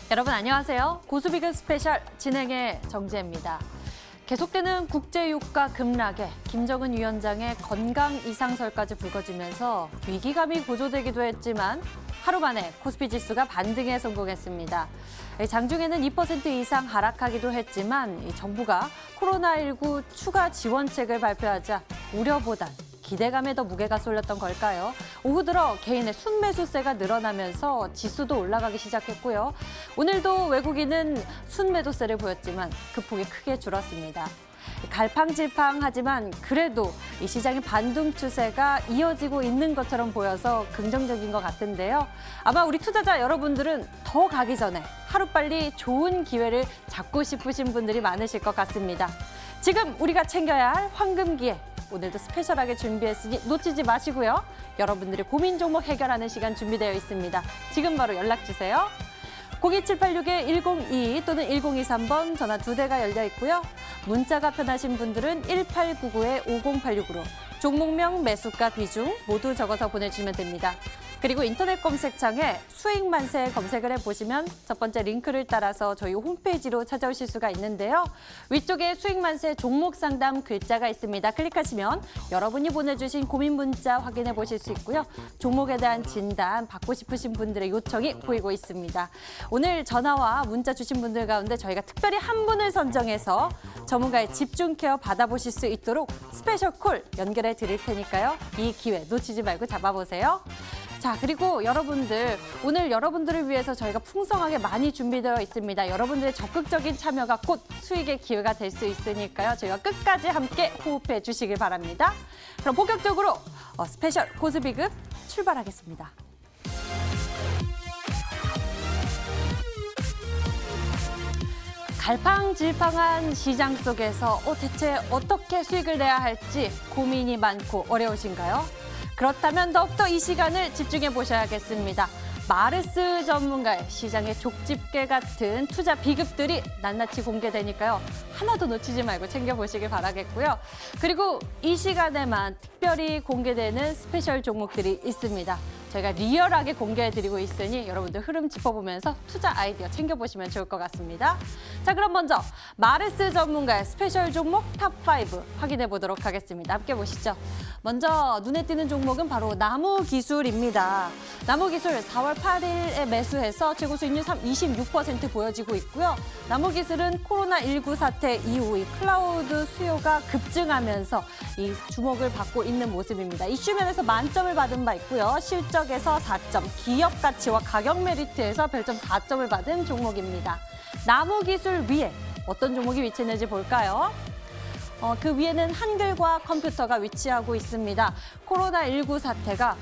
여러분 안녕하세요. 고수비급 스페셜 진행의 정지혜입니다. 계속되는 국제유가 급락에 김정은 위원장의 건강 이상설까지 불거지면서 위기감이 고조되기도 했지만 하루 만에 코스피 지수가 반등에 성공했습니다. 장중에는 2% 이상 하락하기도 했지만 정부가 코로나19 추가 지원책을 발표하자 우려보단 기대감에 더 무게가 쏠렸던 걸까요? 오후 들어 개인의 순매수세가 늘어나면서 지수도 올라가기 시작했고요. 오늘도 외국인은 순매도세를 보였지만 그 폭이 크게 줄었습니다. 갈팡질팡하지만 그래도 이 시장의 반등 추세가 이어지고 있는 것처럼 보여서 긍정적인 것 같은데요. 아마 우리 투자자 여러분들은 더 가기 전에 하루빨리 좋은 기회를 잡고 싶으신 분들이 많으실 것 같습니다. 지금 우리가 챙겨야 할 황금 기회. 오늘도 스페셜하게 준비했으니 놓치지 마시고요. 여러분들의 고민 종목 해결하는 시간 준비되어 있습니다. 지금 바로 연락 주세요. 02786-1022 또는 1023번 전화 2대가 열려 있고요. 문자가 편하신 분들은 1899-5086으로 종목명, 매수가, 비중 모두 적어서 보내주시면 됩니다. 그리고 인터넷 검색창에 수익만세 검색을 해보시면 첫 번째 링크를 따라서 저희 홈페이지로 찾아오실 수가 있는데요. 위쪽에 수익만세 종목 상담 글자가 있습니다. 클릭하시면 여러분이 보내주신 고민 문자 확인해 보실 수 있고요. 종목에 대한 진단 받고 싶으신 분들의 요청이 보이고 있습니다. 오늘 전화와 문자 주신 분들 가운데 저희가 특별히 한 분을 선정해서 전문가의 집중 케어 받아보실 수 있도록 스페셜 콜 연결해 드릴 테니까요. 이 기회 놓치지 말고 잡아보세요. 자, 그리고 여러분들, 오늘 여러분들을 위해서 저희가 풍성하게 많이 준비되어 있습니다. 여러분들의 적극적인 참여가 곧 수익의 기회가 될 수 있으니까요. 저희와 끝까지 함께 호흡해 주시길 바랍니다. 그럼 본격적으로 스페셜 고수비급 출발하겠습니다. 갈팡질팡한 시장 속에서 대체 어떻게 수익을 내야 할지 고민이 많고 어려우신가요? 그렇다면 더욱더 이 시간을 집중해 보셔야겠습니다. 마르스 전문가의 시장의 족집게 같은 투자 비급들이 낱낱이 공개되니까요. 하나도 놓치지 말고 챙겨보시길 바라겠고요. 그리고 이 시간에만 특별히 공개되는 스페셜 종목들이 있습니다. 저희가 리얼하게 공개해드리고 있으니 여러분들 흐름 짚어보면서 투자 아이디어 챙겨보시면 좋을 것 같습니다. 자, 그럼 먼저 마르스 전문가의 스페셜 종목 탑5 확인해 보도록 하겠습니다. 함께 보시죠. 먼저 눈에 띄는 종목은 바로 나무기술입니다. 나무기술 4월 8일에 매수해서 최고 수익률 26% 보여지고 있고요. 나무기술은 코로나19 사태 이후 이 클라우드 수요가 급증하면서 이 주목을 받고 있는 모습입니다. 이슈면에서 만점을 받은 바 있고요. 실적에서 4점, 기업 가치와 가격 메리트에서 별점 4점을 받은 종목입니다. 나무기술 위에 어떤 종목이 위치했는지 볼까요? 그 위에는 한글과 컴퓨터가 위치하고 있습니다. 코로나19 사태가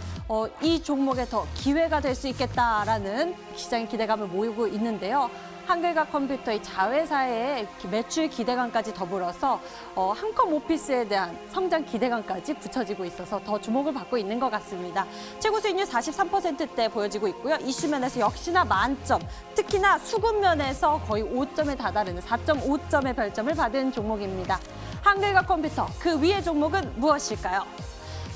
이 종목에 더 기회가 될 수 있겠다라는 시장의 기대감을 모으고 있는데요. 한글과 컴퓨터의 자회사의 매출 기대감까지 더불어서 한컴 오피스에 대한 성장 기대감까지 붙여지고 있어서 더 주목을 받고 있는 것 같습니다. 최고 수익률 43%대 보여지고 있고요. 이슈면에서 역시나 만점, 특히나 수급면에서 거의 5점에 다다르는 4.5점의 별점을 받은 종목입니다. 한글과 컴퓨터, 그 위의 종목은 무엇일까요?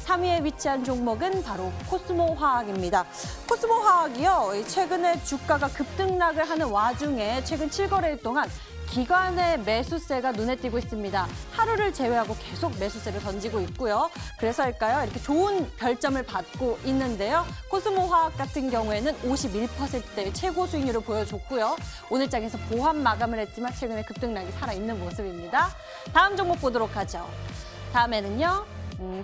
3위에 위치한 종목은 바로 코스모화학입니다. 코스모화학이요, 최근에 주가가 급등락을 하는 와중에 최근 7거래일 동안 기관의 매수세가 눈에 띄고 있습니다. 하루를 제외하고 계속 매수세를 던지고 있고요. 그래서일까요? 이렇게 좋은 별점을 받고 있는데요. 코스모화학 같은 경우에는 51%대의 최고 수익률을 보여줬고요. 오늘 장에서 보합 마감을 했지만 최근에 급등락이 살아있는 모습입니다. 다음 종목 보도록 하죠. 다음에는요.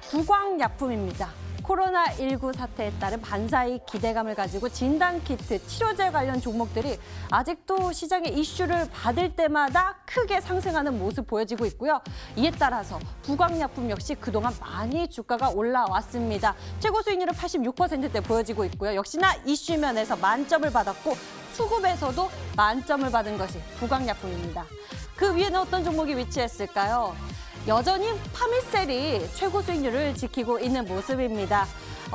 구광약품입니다. 코로나19 사태에 따른 반사익 기대감을 가지고 진단키트, 치료제 관련 종목들이 아직도 시장의 이슈를 받을 때마다 크게 상승하는 모습 보여지고 있고요. 이에 따라서 구광약품 역시 그동안 많이 주가가 올라왔습니다. 최고 수익률은 86%대 보여지고 있고요. 역시나 이슈면에서 만점을 받았고 수급에서도 만점을 받은 것이 구광약품입니다. 그 위에는 어떤 종목이 위치했을까요? 여전히 파미셀이 최고 수익률을 지키고 있는 모습입니다.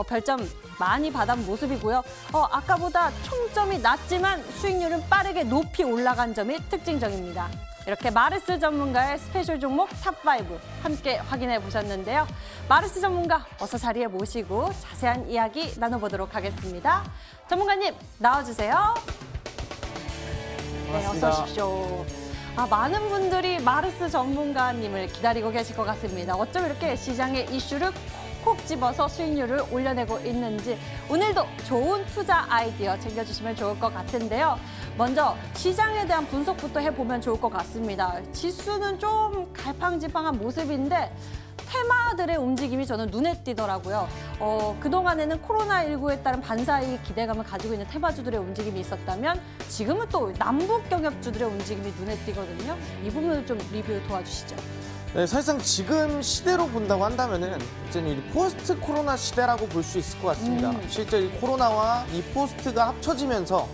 별점 많이 받은 모습이고요. 아까보다 총점이 낮지만 수익률은 빠르게 높이 올라간 점이 특징적입니다. 이렇게 마르스 전문가의 스페셜 종목 탑5 함께 확인해 보셨는데요. 마르스 전문가 어서 자리에 모시고 자세한 이야기 나눠보도록 하겠습니다. 전문가님 나와주세요. 네, 어서 오십시오. 많은 분들이 마르스 전문가님을 기다리고 계실 것 같습니다. 어쩜 이렇게 시장의 이슈를 콕콕 집어서 수익률을 올려내고 있는지 오늘도 좋은 투자 아이디어 챙겨주시면 좋을 것 같은데요. 먼저 시장에 대한 분석부터 해보면 좋을 것 같습니다. 지수는 좀 갈팡질팡한 모습인데 테마들의 움직임이 저는 눈에 띄더라고요. 그동안에는 코로나19에 따른 반사이익 기대감을 가지고 있는 테마주들의 움직임이 있었다면 지금은 또 남북 경협주들의 움직임이 눈에 띄거든요. 이 부분을 좀 리뷰 도와주시죠. 네, 사실상 지금 시대로 본다고 한다면은 이제는 이 포스트 코로나 시대라고 볼 수 있을 것 같습니다. 실제 이 코로나와 이 포스트가 합쳐지면서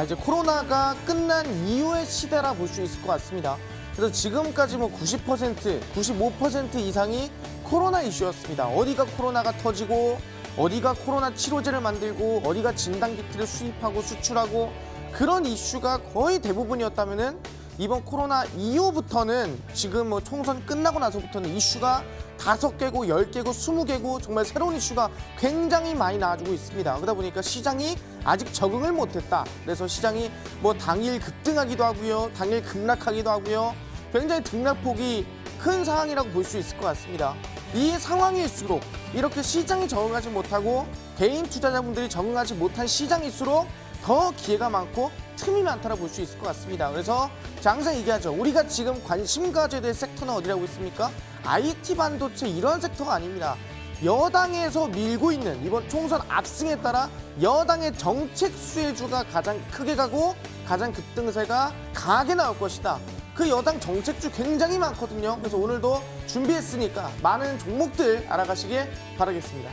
이제 코로나가 끝난 이후의 시대라 볼 수 있을 것 같습니다. 그래서 지금까지 90%, 95% 이상이 코로나 이슈였습니다. 어디가 코로나가 터지고, 어디가 코로나 치료제를 만들고, 어디가 진단키트를 수입하고 수출하고 그런 이슈가 거의 대부분이었다면은 이번 코로나 이후부터는 지금 총선 끝나고 나서부터는 이슈가 5개고 10개고 20개고 정말 새로운 이슈가 굉장히 많이 나와주고 있습니다. 그러다 보니까 시장이 아직 적응을 못했다. 그래서 시장이 당일 급등하기도 하고요. 당일 급락하기도 하고요. 굉장히 등락폭이 큰 상황이라고 볼 수 있을 것 같습니다. 이 상황일수록 이렇게 시장이 적응하지 못하고 개인 투자자분들이 적응하지 못한 시장일수록 더 기회가 많고 틈이 많다고 볼 수 있을 것 같습니다. 그래서 항상 얘기하죠. 우리가 지금 관심 가져야 될 섹터는 어디라고 있습니까? IT 반도체 이런 섹터가 아닙니다. 여당에서 밀고 있는 이번 총선 압승에 따라 여당의 정책 수혜주가 가장 크게 가고 가장 급등세가 강하게 나올 것이다. 그 여당 정책주 굉장히 많거든요. 그래서 오늘도 준비했으니까 많은 종목들 알아가시길 바라겠습니다.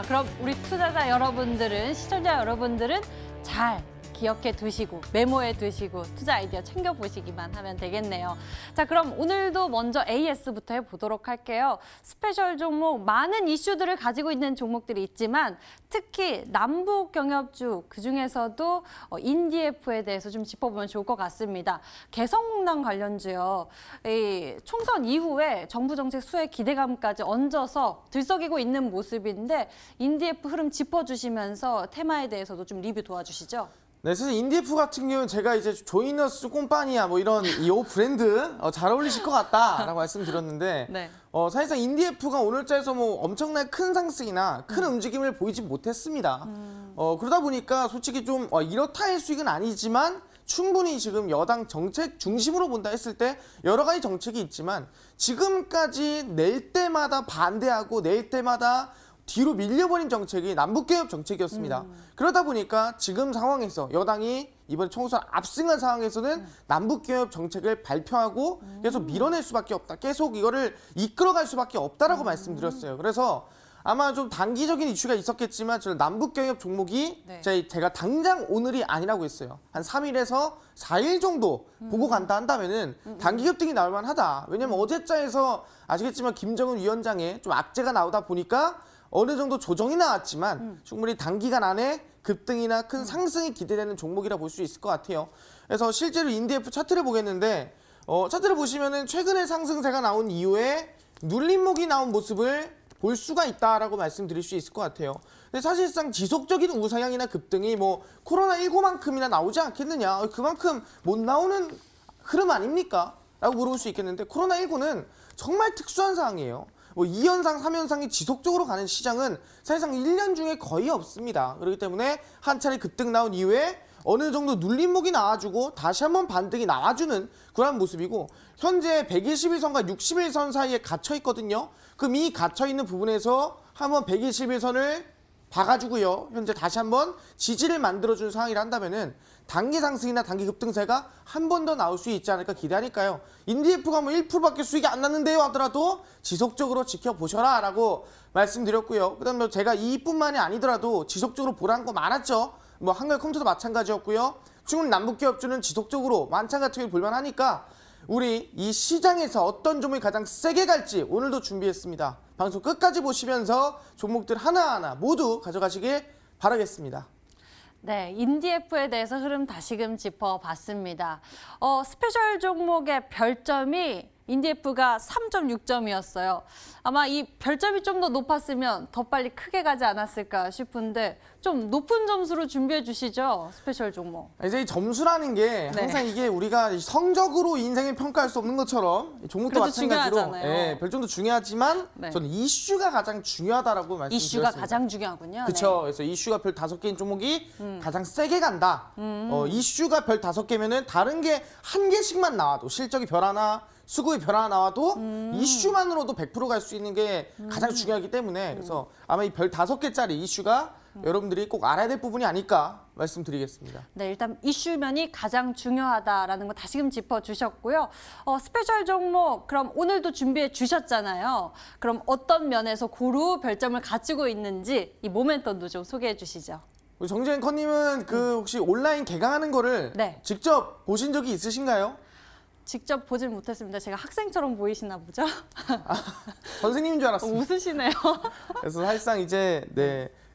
그럼 우리 투자자 여러분들은, 시청자 여러분들은 잘 기억해 두시고 메모해 두시고 투자 아이디어 챙겨보시기만 하면 되겠네요. 자, 그럼 오늘도 먼저 AS부터 해보도록 할게요. 스페셜 종목, 많은 이슈들을 가지고 있는 종목들이 있지만 특히 남북 경협주 그중에서도 인디에프에 대해서 좀 짚어보면 좋을 것 같습니다. 개성공단 관련주요. 이 총선 이후에 정부 정책 수혜 기대감까지 얹어서 들썩이고 있는 모습인데 인디에프 흐름 짚어주시면서 테마에 대해서도 좀 리뷰 도와주시죠. 네, 사실 인디에프 같은 경우는 제가 이제 조이너스 꼼파니아 이런 이 브랜드 잘 어울리실 것 같다라고 말씀드렸는데 네. 사실상 인디에프가 오늘자에서 엄청나게 큰 상승이나 큰 움직임을 보이지 못했습니다. 그러다 보니까 솔직히 좀 이렇다 할 수익은 아니지만 충분히 지금 여당 정책 중심으로 본다 했을 때 여러 가지 정책이 있지만 지금까지 낼 때마다 반대하고 낼 때마다 뒤로 밀려버린 정책이 남북개협 정책이었습니다. 그러다 보니까 지금 상황에서 여당이 이번 총선 압승한 상황에서는 남북개협 정책을 발표하고 계속 밀어낼 수밖에 없다. 계속 이거를 이끌어갈 수밖에 없다라고 말씀드렸어요. 그래서 아마 좀 단기적인 이슈가 있었겠지만 저는 남북경협 종목이 제가 당장 오늘이 아니라고 했어요. 한 3일에서 4일 정도 보고 간다 한다면은 단기 급등이 나올 만하다. 왜냐면 어제자에서 아시겠지만 김정은 위원장의 좀 악재가 나오다 보니까 어느 정도 조정이 나왔지만 충분히 단기간 안에 급등이나 큰 상승이 기대되는 종목이라 볼 수 있을 것 같아요. 그래서 실제로 인디에프 차트를 보겠는데 차트를 보시면은 최근에 상승세가 나온 이후에 눌림목이 나온 모습을 볼 수가 있다라고 말씀드릴 수 있을 것 같아요. 근데 사실상 지속적인 우상향이나 급등이 코로나19만큼이나 나오지 않겠느냐, 그만큼 못 나오는 흐름 아닙니까? 라고 물어볼 수 있겠는데 코로나19는 정말 특수한 상황이에요. 2연상, 3연상이 지속적으로 가는 시장은 사실상 1년 중에 거의 없습니다. 그렇기 때문에 한 차례 급등 나온 이후에 어느 정도 눌림목이 나와주고 다시 한번 반등이 나와주는 그런 모습이고 현재 121선과 61선 사이에 갇혀 있거든요. 그럼 이 갇혀 있는 부분에서 한번 121선을 박아주고요. 현재 다시 한번 지지를 만들어주는 상황이라 한다면은 단기 상승이나 단기 급등세가 한 번 더 나올 수 있지 않을까 기대하니까요. 인디에프가 1%밖에 수익이 안 났는데요 하더라도 지속적으로 지켜보셔라 라고 말씀드렸고요. 그 다음에 제가 이뿐만이 아니더라도 지속적으로 보라는 거 많았죠. 한글컴퓨터도 마찬가지였고요. 중국 남북기업주는 지속적으로 마찬가지로 볼만하니까 우리 이 시장에서 어떤 종목이 가장 세게 갈지 오늘도 준비했습니다. 방송 끝까지 보시면서 종목들 하나하나 모두 가져가시길 바라겠습니다. 네, 인디에프에 대해서 흐름 다시금 짚어봤습니다. 스페셜 종목의 별점이 인디F가 3.6점이었어요. 아마 이 별점이 좀 더 높았으면 더 빨리 크게 가지 않았을까 싶은데 좀 높은 점수로 준비해 주시죠, 스페셜 종목. 이제 이 점수라는 게 네. 항상 이게 우리가 성적으로 인생을 평가할 수 없는 것처럼 종목도 그래도 마찬가지로 중요하잖아요. 별점도 중요하지만 네. 저는 이슈가 가장 중요하다라고 말씀드렸습니다. 이슈가 가장 중요하군요. 그렇죠. 그래서 이슈가 별 5개인 종목이 가장 세게 간다. 이슈가 별 5개면은 다른 게 한 개씩만 나와도 실적이 별 하나, 수급이 별 하나 나와도 이슈만으로도 100% 갈 수 있는 게 가장 중요하기 때문에 그래서 아마 이 별 5개짜리 이슈가 여러분들이 꼭 알아야 될 부분이 아닐까 말씀드리겠습니다. 네, 일단 이슈면이 가장 중요하다라는 거 다시금 짚어주셨고요. 스페셜 종목 그럼 오늘도 준비해 주셨잖아요. 그럼 어떤 면에서 고루 별점을 가지고 있는지 이 모멘텀도 좀 소개해 주시죠. 우리 정재현 컨님은 그 혹시 온라인 개강하는 거를 네. 직접 보신 적이 있으신가요? 직접 보질 못했습니다. 제가 학생처럼 보이시나 보죠? 선생님인 줄 알았습니다. 웃으시네요. 그래서 사실상 이제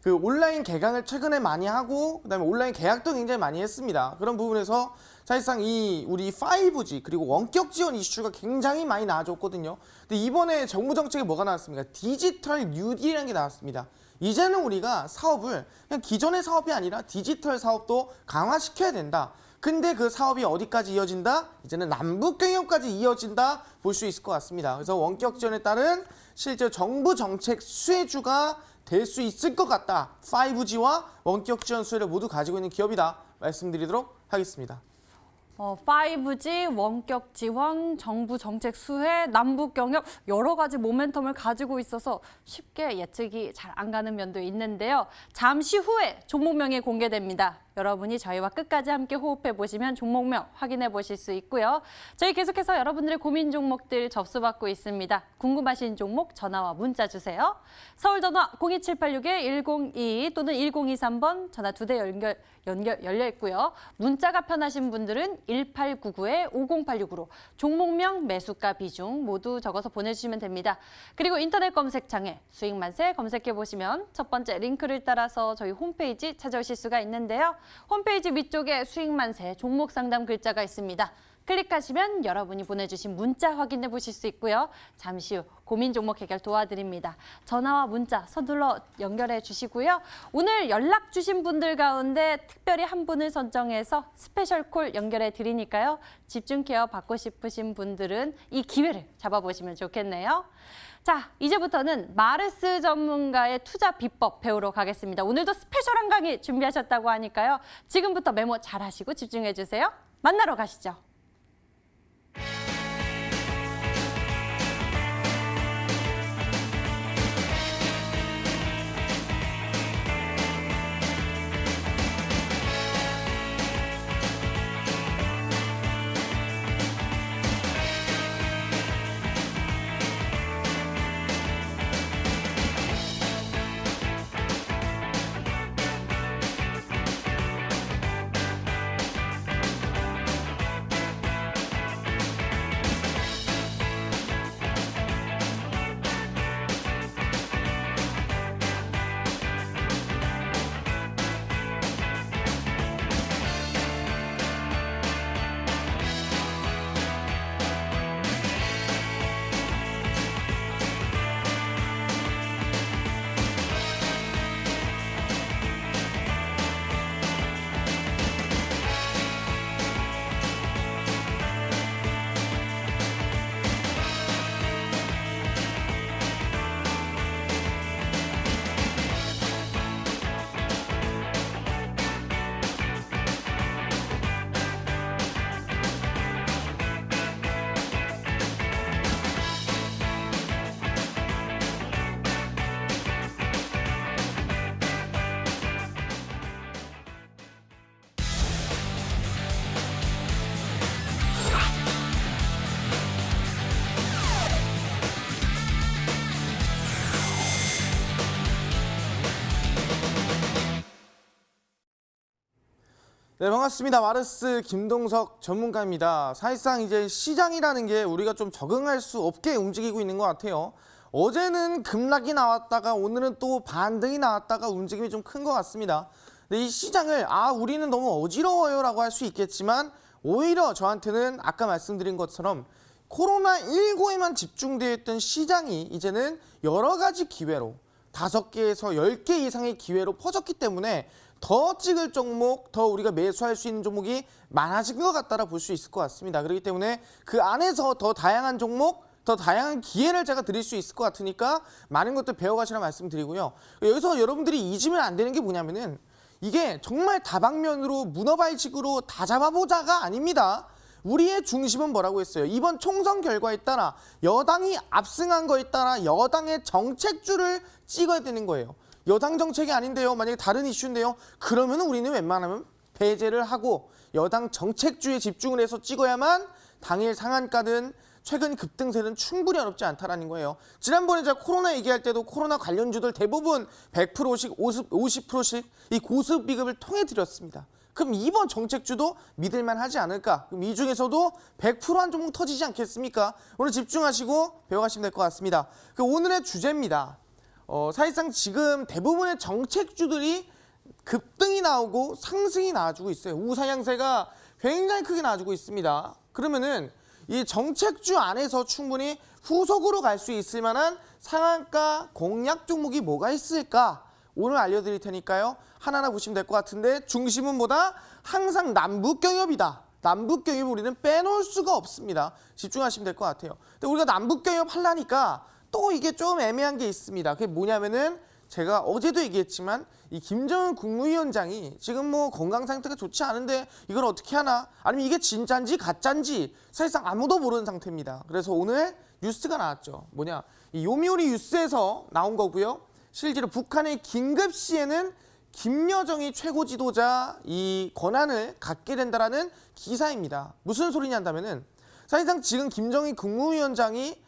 그 온라인 개강을 최근에 많이 하고 그다음에 온라인 계약도 굉장히 많이 했습니다. 그런 부분에서 사실상 이 우리 5G 그리고 원격 지원 이슈가 굉장히 많이 나와줬거든요. 근데 이번에 정부 정책에 뭐가 나왔습니까? 디지털 뉴딜이라는 게 나왔습니다. 이제는 우리가 사업을 그냥 기존의 사업이 아니라 디지털 사업도 강화시켜야 된다. 근데 그 사업이 어디까지 이어진다? 이제는 남북 경협까지 이어진다 볼 수 있을 것 같습니다. 그래서 원격 지원에 따른 실제 정부 정책 수혜주가 될 수 있을 것 같다. 5G와 원격 지원 수혜를 모두 가지고 있는 기업이다. 말씀드리도록 하겠습니다. 5G, 원격 지원, 정부 정책 수혜, 남북 경협 여러 가지 모멘텀을 가지고 있어서 쉽게 예측이 잘 안 가는 면도 있는데요. 잠시 후에 종목명이 공개됩니다. 여러분이 저희와 끝까지 함께 호흡해 보시면 종목명 확인해 보실 수 있고요. 저희 계속해서 여러분들의 고민 종목들 접수받고 있습니다. 궁금하신 종목 전화와 문자 주세요. 서울 전화 02786-1022 또는 1023번 전화 2대 열려 있고요. 문자가 편하신 분들은 1899-5086으로 종목명, 매수가, 비중 모두 적어서 보내주시면 됩니다. 그리고 인터넷 검색창에 수익만세 검색해 보시면 첫 번째 링크를 따라서 저희 홈페이지 찾아오실 수가 있는데요. 홈페이지 위쪽에 수익만세 종목 상담 글자가 있습니다. 클릭하시면 여러분이 보내주신 문자 확인해 보실 수 있고요. 잠시 후 고민 종목 해결 도와드립니다. 전화와 문자 서둘러 연결해 주시고요. 오늘 연락 주신 분들 가운데 특별히 한 분을 선정해서 스페셜 콜 연결해 드리니까요. 집중 케어 받고 싶으신 분들은 이 기회를 잡아보시면 좋겠네요. 자, 이제부터는 마르스 전문가의 투자 비법 배우러 가겠습니다. 오늘도 스페셜한 강의 준비하셨다고 하니까요. 지금부터 메모 잘 하시고 집중해 주세요. 만나러 가시죠. 네, 반갑습니다. 마르스 김동석 전문가입니다. 사실상 이제 시장이라는 게 우리가 좀 적응할 수 없게 움직이고 있는 것 같아요. 어제는 급락이 나왔다가 오늘은 또 반등이 나왔다가 움직임이 좀 큰 것 같습니다. 근데 이 시장을 우리는 너무 어지러워요라고 할 수 있겠지만 오히려 저한테는 아까 말씀드린 것처럼 코로나19에만 집중되어 있던 시장이 이제는 여러 가지 기회로 5개에서 10개 이상의 기회로 퍼졌기 때문에 더 찍을 종목, 더 우리가 매수할 수 있는 종목이 많아진 것 같다라 볼 수 있을 것 같습니다. 그렇기 때문에 그 안에서 더 다양한 종목, 더 다양한 기회를 제가 드릴 수 있을 것 같으니까 많은 것들 배워가시라 말씀드리고요. 여기서 여러분들이 잊으면 안 되는 게 뭐냐면은 이게 정말 다방면으로 문어발식으로 다 잡아보자가 아닙니다. 우리의 중심은 뭐라고 했어요? 이번 총선 결과에 따라 여당이 압승한 거에 따라 여당의 정책주를 찍어야 되는 거예요. 여당 정책이 아닌데요. 만약에 다른 이슈인데요. 그러면 우리는 웬만하면 배제를 하고 여당 정책주에 집중을 해서 찍어야만 당일 상한가든 최근 급등세는 충분히 어렵지 않다라는 거예요. 지난번에 제가 코로나 얘기할 때도 코로나 관련주들 대부분 100%씩 50%씩 이 고수 비급을 통해 드렸습니다. 그럼 이번 정책주도 믿을만 하지 않을까? 그럼 이 중에서도 100%한 종목 터지지 않겠습니까? 오늘 집중하시고 배워가시면 될 것 같습니다. 오늘의 주제입니다. 사실상 지금 대부분의 정책주들이 급등이 나오고 상승이 나와주고 있어요. 우상향세가 굉장히 크게 나와주고 있습니다. 그러면은 이 정책주 안에서 충분히 후속으로 갈 수 있을 만한 상한가 공략 종목이 뭐가 있을까? 오늘 알려드릴 테니까요. 하나하나 보시면 될 것 같은데 중심은 뭐다? 항상 남북경협이다. 남북경협 우리는 빼놓을 수가 없습니다. 집중하시면 될 것 같아요. 근데 우리가 남북경협 하려니까 또 이게 좀 애매한 게 있습니다. 그게 뭐냐면은 제가 어제도 얘기했지만 이 김정은 국무위원장이 지금 뭐 건강 상태가 좋지 않은데 이걸 어떻게 하나? 아니면 이게 진짠지 가짠지 사실상 아무도 모르는 상태입니다. 그래서 오늘 뉴스가 나왔죠. 뭐냐? 이 요미우리 뉴스에서 나온 거고요. 실제로 북한의 긴급 시에는 김여정이 최고 지도자 이 권한을 갖게 된다라는 기사입니다. 무슨 소리냐 한다면은 사실상 지금 김정일 국무위원장이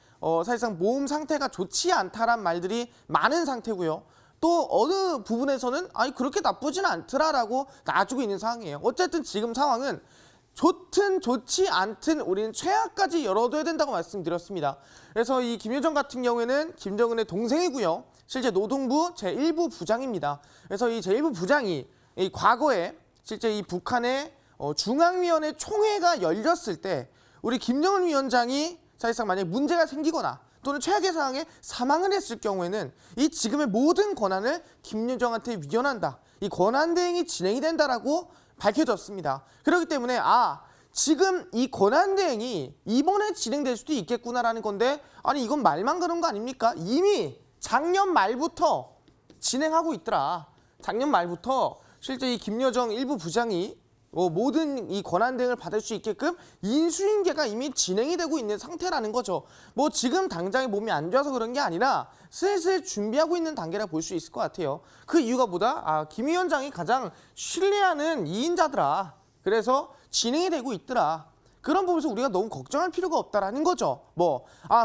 사실상 몸 상태가 좋지 않다란 말들이 많은 상태고요. 또 어느 부분에서는 아니 그렇게 나쁘진 않더라라고 놔주고 있는 상황이에요. 어쨌든 지금 상황은 좋든 좋지 않든 우리는 최악까지 열어둬야 된다고 말씀드렸습니다. 그래서 이 김여정 같은 경우에는 김정은의 동생이고요. 실제 노동부 제1부 부장입니다. 그래서 이 제1부 부장이 이 과거에 실제 이 북한의 중앙위원회 총회가 열렸을 때 우리 김정은 위원장이 사실상 만약에 문제가 생기거나 또는 최악의 상황에 사망을 했을 경우에는 이 지금의 모든 권한을 김여정한테 위원한다. 이 권한 대행이 진행이 된다라고 밝혀졌습니다. 그렇기 때문에 지금 이 권한 대행이 이번에 진행될 수도 있겠구나라는 건데 아니 이건 말만 그런 거 아닙니까? 이미 작년 말부터 진행하고 있더라. 작년 말부터 실제 이 김여정 일부 부장이 모든 이 권한 대행을 받을 수 있게끔 인수인계가 이미 진행이 되고 있는 상태라는 거죠. 뭐 지금 당장에 몸이 안 좋아서 그런 게 아니라 슬슬 준비하고 있는 단계라 볼 수 있을 것 같아요. 그 이유가 뭐다? 김 위원장이 가장 신뢰하는 2인자더라. 그래서 진행이 되고 있더라. 그런 부분에서 우리가 너무 걱정할 필요가 없다라는 거죠.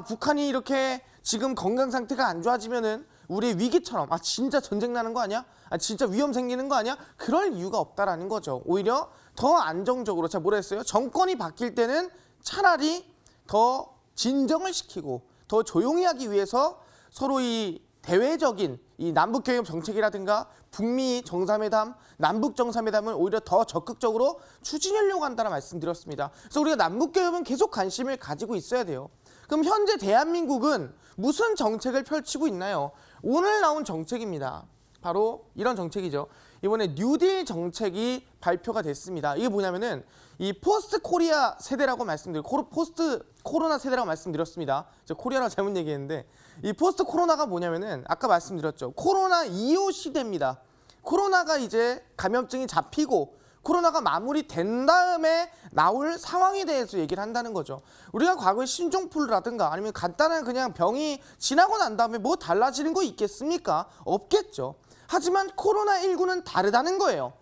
북한이 이렇게 지금 건강 상태가 안 좋아지면은 우리의 위기처럼 진짜 전쟁 나는 거 아니야? 진짜 위험 생기는 거 아니야? 그럴 이유가 없다라는 거죠. 오히려 더 안정적으로 제가 뭐라 했어요? 정권이 바뀔 때는 차라리 더 진정을 시키고 더 조용히 하기 위해서 서로 이 대외적인 이 남북경협 정책이라든가 북미 정상회담, 남북 정상회담을 오히려 더 적극적으로 추진하려고 한다는 말씀드렸습니다. 그래서 우리가 남북경협은 계속 관심을 가지고 있어야 돼요. 그럼 현재 대한민국은 무슨 정책을 펼치고 있나요? 오늘 나온 정책입니다. 바로 이런 정책이죠. 이번에 뉴딜 정책이 발표가 됐습니다. 이게 뭐냐면은 이 포스트 코리아 세대라고 말씀드리고 포스트 코로나 세대라고 말씀드렸습니다. 제가 코리아라고 잘못 얘기했는데 이 포스트 코로나가 뭐냐면은 아까 말씀드렸죠. 코로나 이후 시대입니다. 코로나가 이제 감염증이 잡히고 코로나가 마무리된 다음에 나올 상황에 대해서 얘기를 한다는 거죠. 우리가 과거에 신종플루라든가 아니면 간단한 그냥 병이 지나고 난 다음에 뭐 달라지는 거 있겠습니까? 없겠죠. 하지만 코로나19는 다르다는 거예요.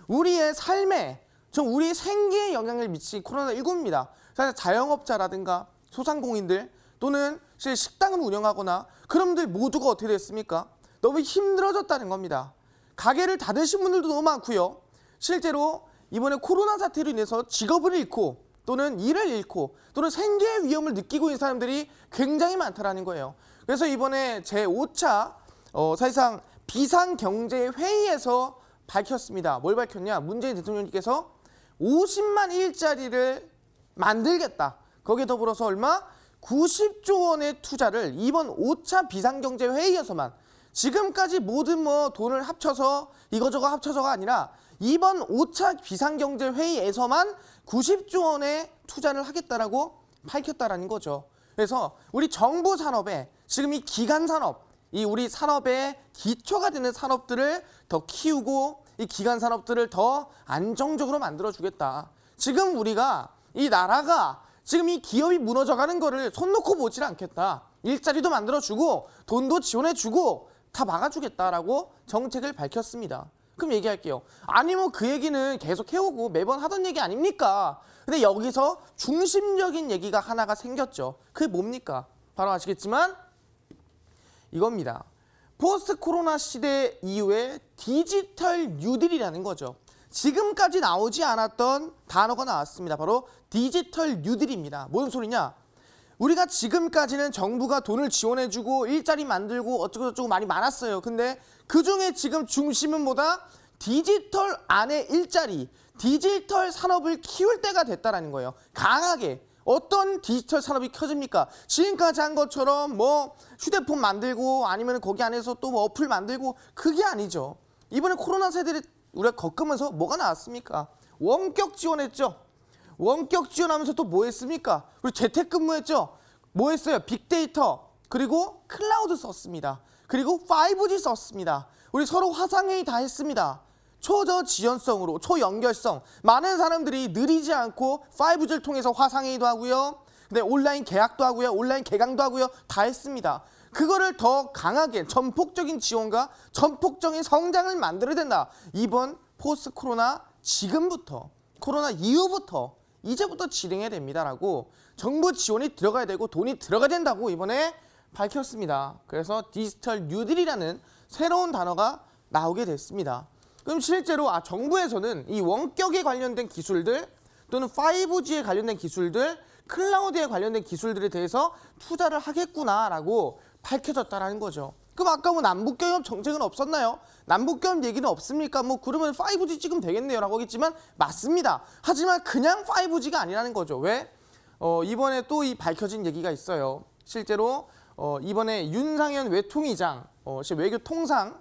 우리의 삶에, 우리의 생계에 영향을 미친 코로나19입니다. 사실 자영업자라든가 소상공인들 또는 식당을 운영하거나 그런 분들 모두가 어떻게 됐습니까? 너무 힘들어졌다는 겁니다. 가게를 닫으신 분들도 너무 많고요. 실제로 이번에 코로나 사태로 인해서 직업을 잃고 또는 일을 잃고 또는 생계의 위험을 느끼고 있는 사람들이 굉장히 많다라는 거예요. 그래서 이번에 제5차 사실상 비상경제회의에서 밝혔습니다. 뭘 밝혔냐? 문재인 대통령님께서 50만 일자리를 만들겠다. 거기에 더불어서 얼마? 90조 원의 투자를 이번 5차 비상경제회의에서만 지금까지 모든 뭐 돈을 합쳐서 이거저거 합쳐서가 아니라 이번 5차 비상경제회의에서만 90조 원의 투자를 하겠다라고 밝혔다라는 거죠. 그래서 우리 정부 산업에 지금 이 기간 산업, 이 우리 산업의 기초가 되는 산업들을 더 키우고 이 기간 산업들을 더 안정적으로 만들어주겠다. 지금 우리가 이 나라가 지금 이 기업이 무너져가는 거를 손 놓고 보질 않겠다. 일자리도 만들어주고 돈도 지원해주고 다 막아주겠다라고 정책을 밝혔습니다. 그럼 얘기할게요. 아니 뭐 그 얘기는 계속 해오고 매번 하던 얘기 아닙니까? 근데 여기서 중심적인 얘기가 하나가 생겼죠. 그게 뭡니까? 바로 아시겠지만 이겁니다. 포스트 코로나 시대 이후에 디지털 뉴딜이라는 거죠. 지금까지 나오지 않았던 단어가 나왔습니다. 바로 디지털 뉴딜입니다. 뭔 소리냐? 우리가 지금까지는 정부가 돈을 지원해주고 일자리 만들고 어쩌고저쩌고 많이 많았어요. 근데 그중에 지금 중심은 뭐다? 디지털 안에 일자리, 디지털 산업을 키울 때가 됐다라는 거예요. 강하게. 어떤 디지털 산업이 켜집니까? 지금까지 한 것처럼 뭐 휴대폰 만들고 아니면 거기 안에서 또 뭐 어플 만들고 그게 아니죠. 이번에 코로나 세대를 우리가 겪으면서 뭐가 나왔습니까? 원격 지원했죠. 원격 지원하면서 또 뭐 했습니까? 우리 재택근무했죠. 뭐 했어요? 빅데이터 그리고 클라우드 썼습니다. 그리고 5G 썼습니다. 우리 서로 화상회의 다 했습니다. 초저지연성으로 초연결성 많은 사람들이 느리지 않고 5G를 통해서 화상회의도 하고요. 근데 온라인 계약도 하고요. 온라인 개강도 하고요. 다 했습니다. 그거를 더 강하게 전폭적인 지원과 전폭적인 성장을 만들어야 된다. 이번 포스트 코로나 지금부터 코로나 이후부터 이제부터 진행해야 됩니다라고 정부 지원이 들어가야 되고 돈이 들어가야 된다고 이번에 밝혔습니다. 그래서 디지털 뉴딜이라는 새로운 단어가 나오게 됐습니다. 그럼 실제로 정부에서는 이 원격에 관련된 기술들 또는 5G에 관련된 기술들, 클라우드에 관련된 기술들에 대해서 투자를 하겠구나라고 밝혀졌다는 거죠. 그럼 아까 뭐 남북경협 정책은 없었나요? 남북경협 얘기는 없습니까? 뭐 그러면 5G 찍으면 되겠네요 라고 하겠지만 맞습니다. 하지만 그냥 5G가 아니라는 거죠. 왜? 이번에 또 이 밝혀진 얘기가 있어요. 실제로 이번에 윤상현 외통위장, 외교통상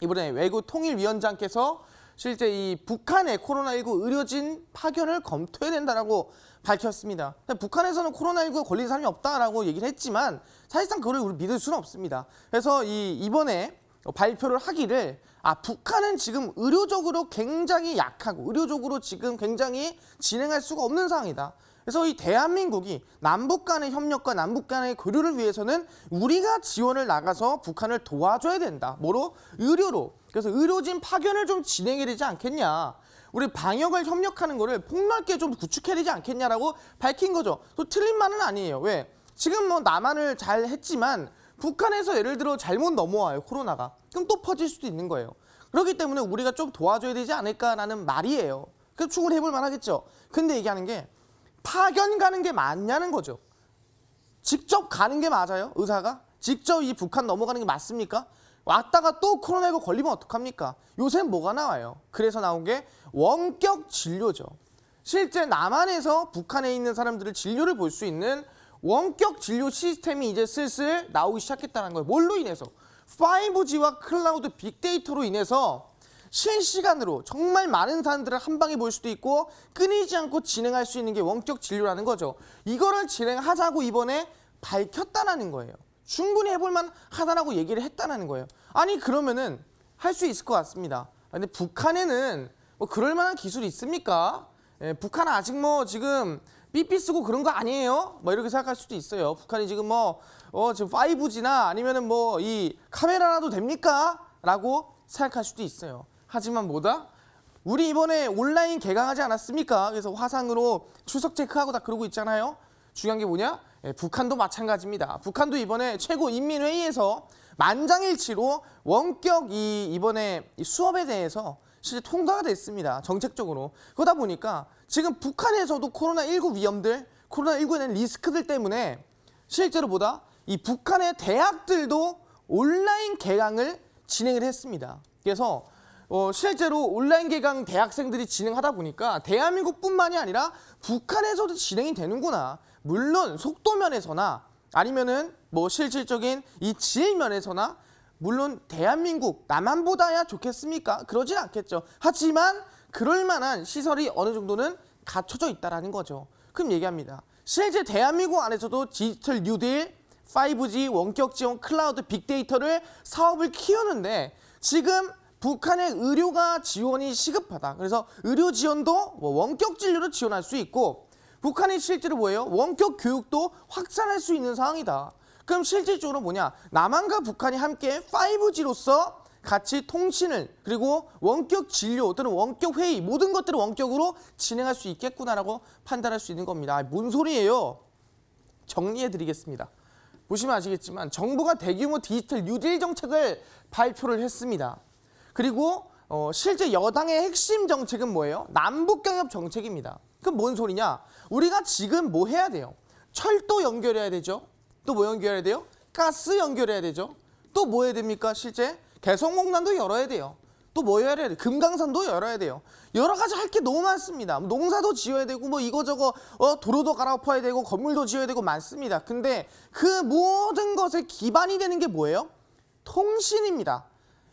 이번에 외교통일위원장께서 실제 이 북한의 코로나19 의료진 파견을 검토해야 된다라고 밝혔습니다. 북한에서는 코로나19에 걸린 사람이 없다라고 얘기를 했지만 사실상 그걸 우리 믿을 수는 없습니다. 그래서 이번에 발표를 하기를 북한은 지금 의료적으로 굉장히 약하고 의료적으로 지금 굉장히 진행할 수가 없는 상황이다. 그래서 이 대한민국이 남북 간의 협력과 남북 간의 교류를 위해서는 우리가 지원을 나가서 북한을 도와줘야 된다. 뭐로? 의료로. 그래서 의료진 파견을 좀 진행해야 되지 않겠냐. 우리 방역을 협력하는 거를 폭넓게 좀 구축해야 되지 않겠냐라고 밝힌 거죠. 또 틀린 말은 아니에요. 왜? 지금 뭐 남한을 잘 했지만 북한에서 예를 들어 잘못 넘어와요. 코로나가. 그럼 또 퍼질 수도 있는 거예요. 그렇기 때문에 우리가 좀 도와줘야 되지 않을까라는 말이에요. 그럼 충분히 해볼 만하겠죠. 근데 얘기하는 게 파견 가는 게 맞냐는 거죠. 직접 가는 게 맞아요? 의사가? 직접 이 북한 넘어가는 게 맞습니까? 왔다가 또 코로나19 걸리면 어떡합니까? 요새는 뭐가 나와요? 그래서 나온 게 원격 진료죠. 실제 남한에서 북한에 있는 사람들을 진료를 볼 수 있는 원격 진료 시스템이 이제 슬슬 나오기 시작했다는 거예요. 뭘로 인해서? 5G와 클라우드 빅데이터로 인해서 실시간으로 정말 많은 사람들을 한 방에 볼 수도 있고 끊이지 않고 진행할 수 있는 게 원격 진료라는 거죠. 이거를 진행하자고 이번에 밝혔다는 거예요. 충분히 해볼 만하다라고 얘기를 했다는 거예요. 아니 그러면은 할 수 있을 것 같습니다. 근데 북한에는 뭐 그럴 만한 기술이 있습니까? 북한은 아직 뭐 지금 삐삐 쓰고 그런 거 아니에요? 뭐 이렇게 생각할 수도 있어요. 북한이 지금 지금 5G나 아니면은 뭐 이 카메라라도 됩니까? 라고 생각할 수도 있어요. 하지만 뭐다? 우리 이번에 온라인 개강하지 않았습니까? 그래서 화상으로 출석 체크하고 다 그러고 있잖아요. 중요한 게 뭐냐? 북한도 마찬가지입니다. 북한도 이번에 최고인민회의에서 만장일치로 원격 이번에 수업에 대해서 실제 통과가 됐습니다. 정책적으로. 그러다 보니까 지금 북한에서도 코로나19 위험들, 코로나19에 대한 리스크들 때문에 실제로 보다 이 북한의 대학들도 온라인 개강을 진행을 했습니다. 그래서 실제로 온라인 개강 대학생들이 진행하다 보니까 대한민국뿐만이 아니라 북한에서도 진행이 되는구나. 물론 속도면에서나 아니면은 뭐 실질적인 이 질면에서나 물론 대한민국 남한보다야 좋겠습니까? 그러진 않겠죠. 하지만 그럴 만한 시설이 어느 정도는 갖춰져 있다라는 거죠. 그럼 얘기합니다. 실제 대한민국 안에서도 디지털 뉴딜, 5G, 원격 지원, 클라우드, 빅데이터를 사업을 키우는데 지금 북한의 의료가 지원이 시급하다. 그래서 의료 지원도 뭐 원격 진료로 지원할 수 있고 북한이 실제로 뭐예요? 원격 교육도 확산할 수 있는 상황이다. 그럼 실질적으로 뭐냐? 남한과 북한이 함께 5G로서 같이 통신을 그리고 원격 진료 또는 원격 회의 모든 것들을 원격으로 진행할 수 있겠구나라고 판단할 수 있는 겁니다. 뭔 소리예요? 정리해드리겠습니다. 보시면 아시겠지만 정부가 대규모 디지털 뉴딜 정책을 발표를 했습니다. 그리고 실제 여당의 핵심 정책은 뭐예요? 남북경협 정책입니다. 그럼 뭔 소리냐? 우리가 지금 뭐 해야 돼요? 철도 연결해야 되죠. 또 뭐 연결해야 돼요? 가스 연결해야 되죠. 또 뭐 해야 됩니까? 실제 개성공단도 열어야 돼요. 또 뭐 해야 돼요? 금강산도 열어야 돼요. 여러 가지 할 게 너무 많습니다. 농사도 지어야 되고 뭐 이거저거 도로도 갈아엎어야 되고 건물도 지어야 되고 많습니다. 근데 그 모든 것의 기반이 되는 게 뭐예요? 통신입니다.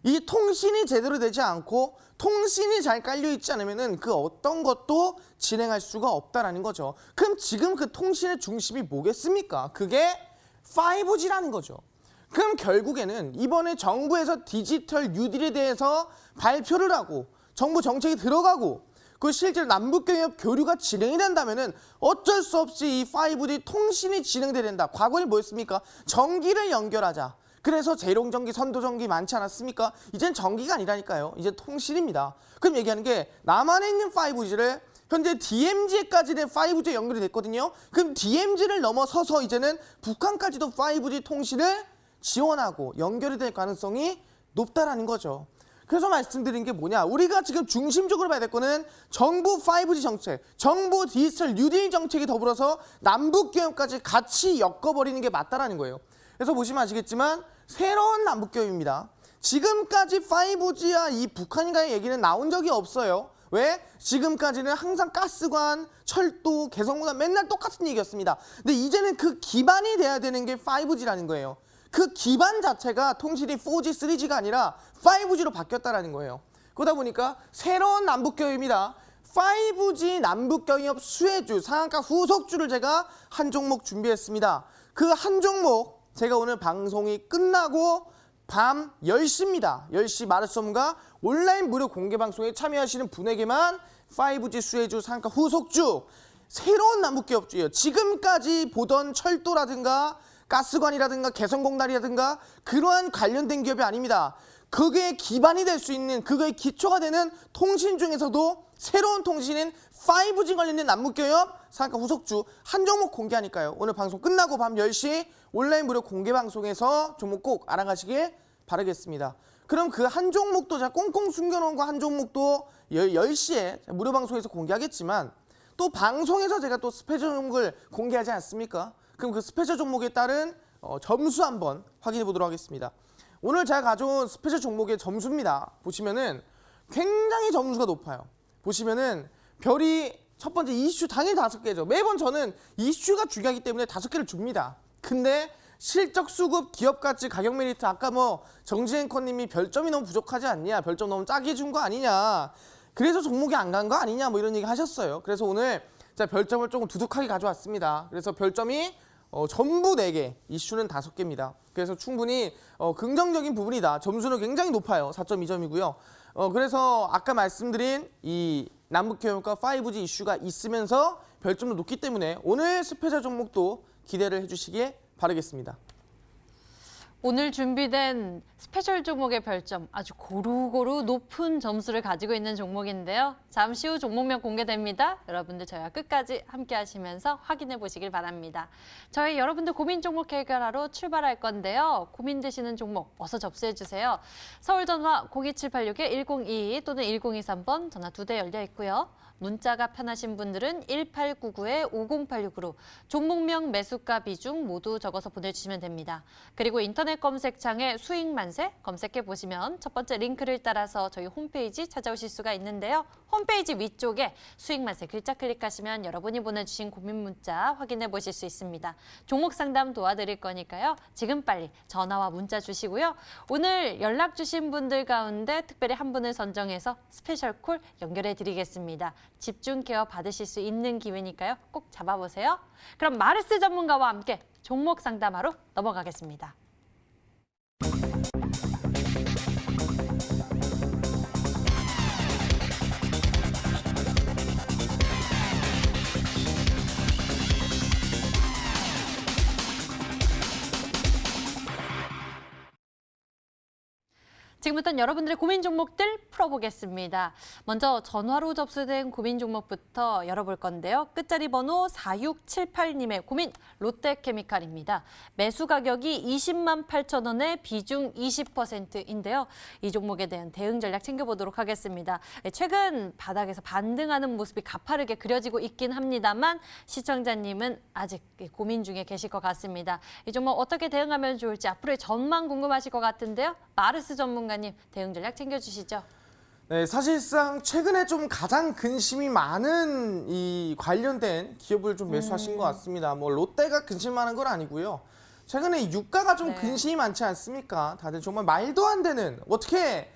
이 통신이 제대로 되지 않고 통신이 잘 깔려 있지 않으면은 그 어떤 것도 진행할 수가 없다라는 거죠. 그럼 지금 그 통신의 중심이 뭐겠습니까? 그게 5G라는 거죠. 그럼 결국에는 이번에 정부에서 디지털 뉴딜에 대해서 발표를 하고 정부 정책이 들어가고 그 실제로 남북경협 교류가 진행이 된다면은 어쩔 수 없이 이 5G 통신이 진행돼야 된다. 과거에 뭐였습니까? 전기를 연결하자. 그래서 재룡전기, 선도전기 많지 않았습니까? 이젠 전기가 아니라니까요. 이제 통신입니다. 그럼 얘기하는 게 남한에 있는 5G를 현재 DMZ까지는 5G 연결이 됐거든요. 그럼 DMZ를 넘어서서 이제는 북한까지도 5G 통신을 지원하고 연결이 될 가능성이 높다라는 거죠. 그래서 말씀드린 게 뭐냐? 우리가 지금 중심적으로 봐야 될 거는 정부 5G 정책, 정부 디지털 뉴딜 정책이 더불어서 남북교역까지 같이 엮어버리는 게 맞다라는 거예요. 그래서 보시면 아시겠지만 새로운 남북교역입니다. 지금까지 5G와 이 북한과의 얘기는 나온 적이 없어요. 왜? 지금까지는 항상 가스관, 철도, 개성공단 맨날 똑같은 얘기였습니다. 근데 이제는 그 기반이 돼야 되는 게 5G라는 거예요. 그 기반 자체가 통신이 4G, 3G가 아니라 5G로 바뀌었다는 거예요. 그러다 보니까 새로운 남북교역입니다. 5G 남북경협 수혜주, 상한가 후속주를 제가 한 종목 준비했습니다. 그 한 종목 제가 오늘 방송이 끝나고 밤 10시입니다. 10시 마르썸과 온라인 무료 공개 방송에 참여하시는 분에게만 5G 수혜주, 상한가 후속주, 새로운 남북기업주예요. 지금까지 보던 철도라든가 가스관이라든가 개성공단이라든가 그러한 관련된 기업이 아닙니다. 그게 기반이 될 수 있는, 그거의 기초가 되는 통신 중에서도 새로운 통신인 5G 관련된 남북기업 상한가 후속주 한 종목 공개하니까요. 오늘 방송 끝나고 밤 10시 온라인 무료 공개 방송에서 종목 꼭 알아가시길 바라겠습니다. 그럼 그 한 종목도 제가 꽁꽁 숨겨놓은 거 한 종목도 10시에 무료 방송에서 공개하겠지만 또 방송에서 제가 또 스페셜 종목을 공개하지 않습니까? 그럼 그 스페셜 종목에 따른 점수 한번 확인해 보도록 하겠습니다. 오늘 제가 가져온 스페셜 종목의 점수입니다. 보시면은 굉장히 점수가 높아요. 보시면은 별이 첫 번째 이슈 당연히 5개죠. 매번 저는 이슈가 중요하기 때문에 5개를 줍니다. 근데 실적 수급, 기업 가치, 가격 메리트 아까 뭐 정지 앵커님이 별점이 너무 부족하지 않냐, 별점 너무 짜게 준 거 아니냐, 그래서 종목이 안 간 거 아니냐 뭐 이런 얘기 하셨어요. 그래서 오늘 제가 별점을 조금 두둑하게 가져왔습니다. 그래서 별점이 전부 4개, 이슈는 5개입니다. 그래서 충분히 긍정적인 부분이다. 점수는 굉장히 높아요. 4.2점이고요. 그래서 아까 말씀드린 이 남북교역과 5G 이슈가 있으면서 별점도 높기 때문에 오늘 스페셜 종목도 기대를 해주시기에 바라겠습니다. 오늘 준비된 스페셜 종목의 별점 아주 고루고루 높은 점수를 가지고 있는 종목인데요. 잠시 후 종목명 공개됩니다. 여러분들 저희와 끝까지 함께 하시면서 확인해 보시길 바랍니다. 저희 여러분들 고민 종목 해결하러 출발할 건데요. 고민되시는 종목 어서 접수해 주세요. 서울 전화 02786-1022 또는 1023번 전화 2대 열려 있고요. 문자가 편하신 분들은 1899-5086으로 종목명, 매수가, 비중 모두 적어서 보내주시면 됩니다. 그리고 인터넷 인터넷 검색창에 수익 만세 검색해 보시면 첫 번째 링크를 따라서 저희 홈페이지 찾아오실 수가 있는데요. 홈페이지 위쪽에 수익 만세 글자 클릭하시면 여러분이 보내주신 고민 문자 확인해 보실 수 있습니다. 종목 상담 도와드릴 거니까요. 지금 빨리 전화와 문자 주시고요. 오늘 연락 주신 분들 가운데 특별히 한 분을 선정해서 스페셜 콜 연결해 드리겠습니다. 집중 케어 받으실 수 있는 기회니까요. 꼭 잡아보세요. 그럼 마르스 전문가와 함께 종목 상담하러 넘어가겠습니다. 지금부터는 여러분들의 고민 종목들 풀어보겠습니다. 먼저 전화로 접수된 고민 종목부터 열어볼 건데요. 끝자리 번호 4678님의 고민 롯데케미칼입니다. 매수 가격이 20만 8천 원에 비중 20%인데요. 이 종목에 대한 대응 전략 챙겨보도록 하겠습니다. 최근 바닥에서 반등하는 모습이 가파르게 그려지고 있긴 합니다만 시청자님은 아직 고민 중에 계실 것 같습니다. 이 종목 어떻게 대응하면 좋을지 앞으로의 전망 궁금하실 것 같은데요. 마르스 전문가님 대응 전략 챙겨주시죠. 네, 사실상 최근에 좀 가장 근심이 많은 이 관련된 기업을 좀 매수하신 것 같습니다. 뭐 롯데가 근심 많은 건 아니고요. 최근에 유가가 좀 네. 근심이 많지 않습니까? 다들 정말 말도 안 되는 어떻게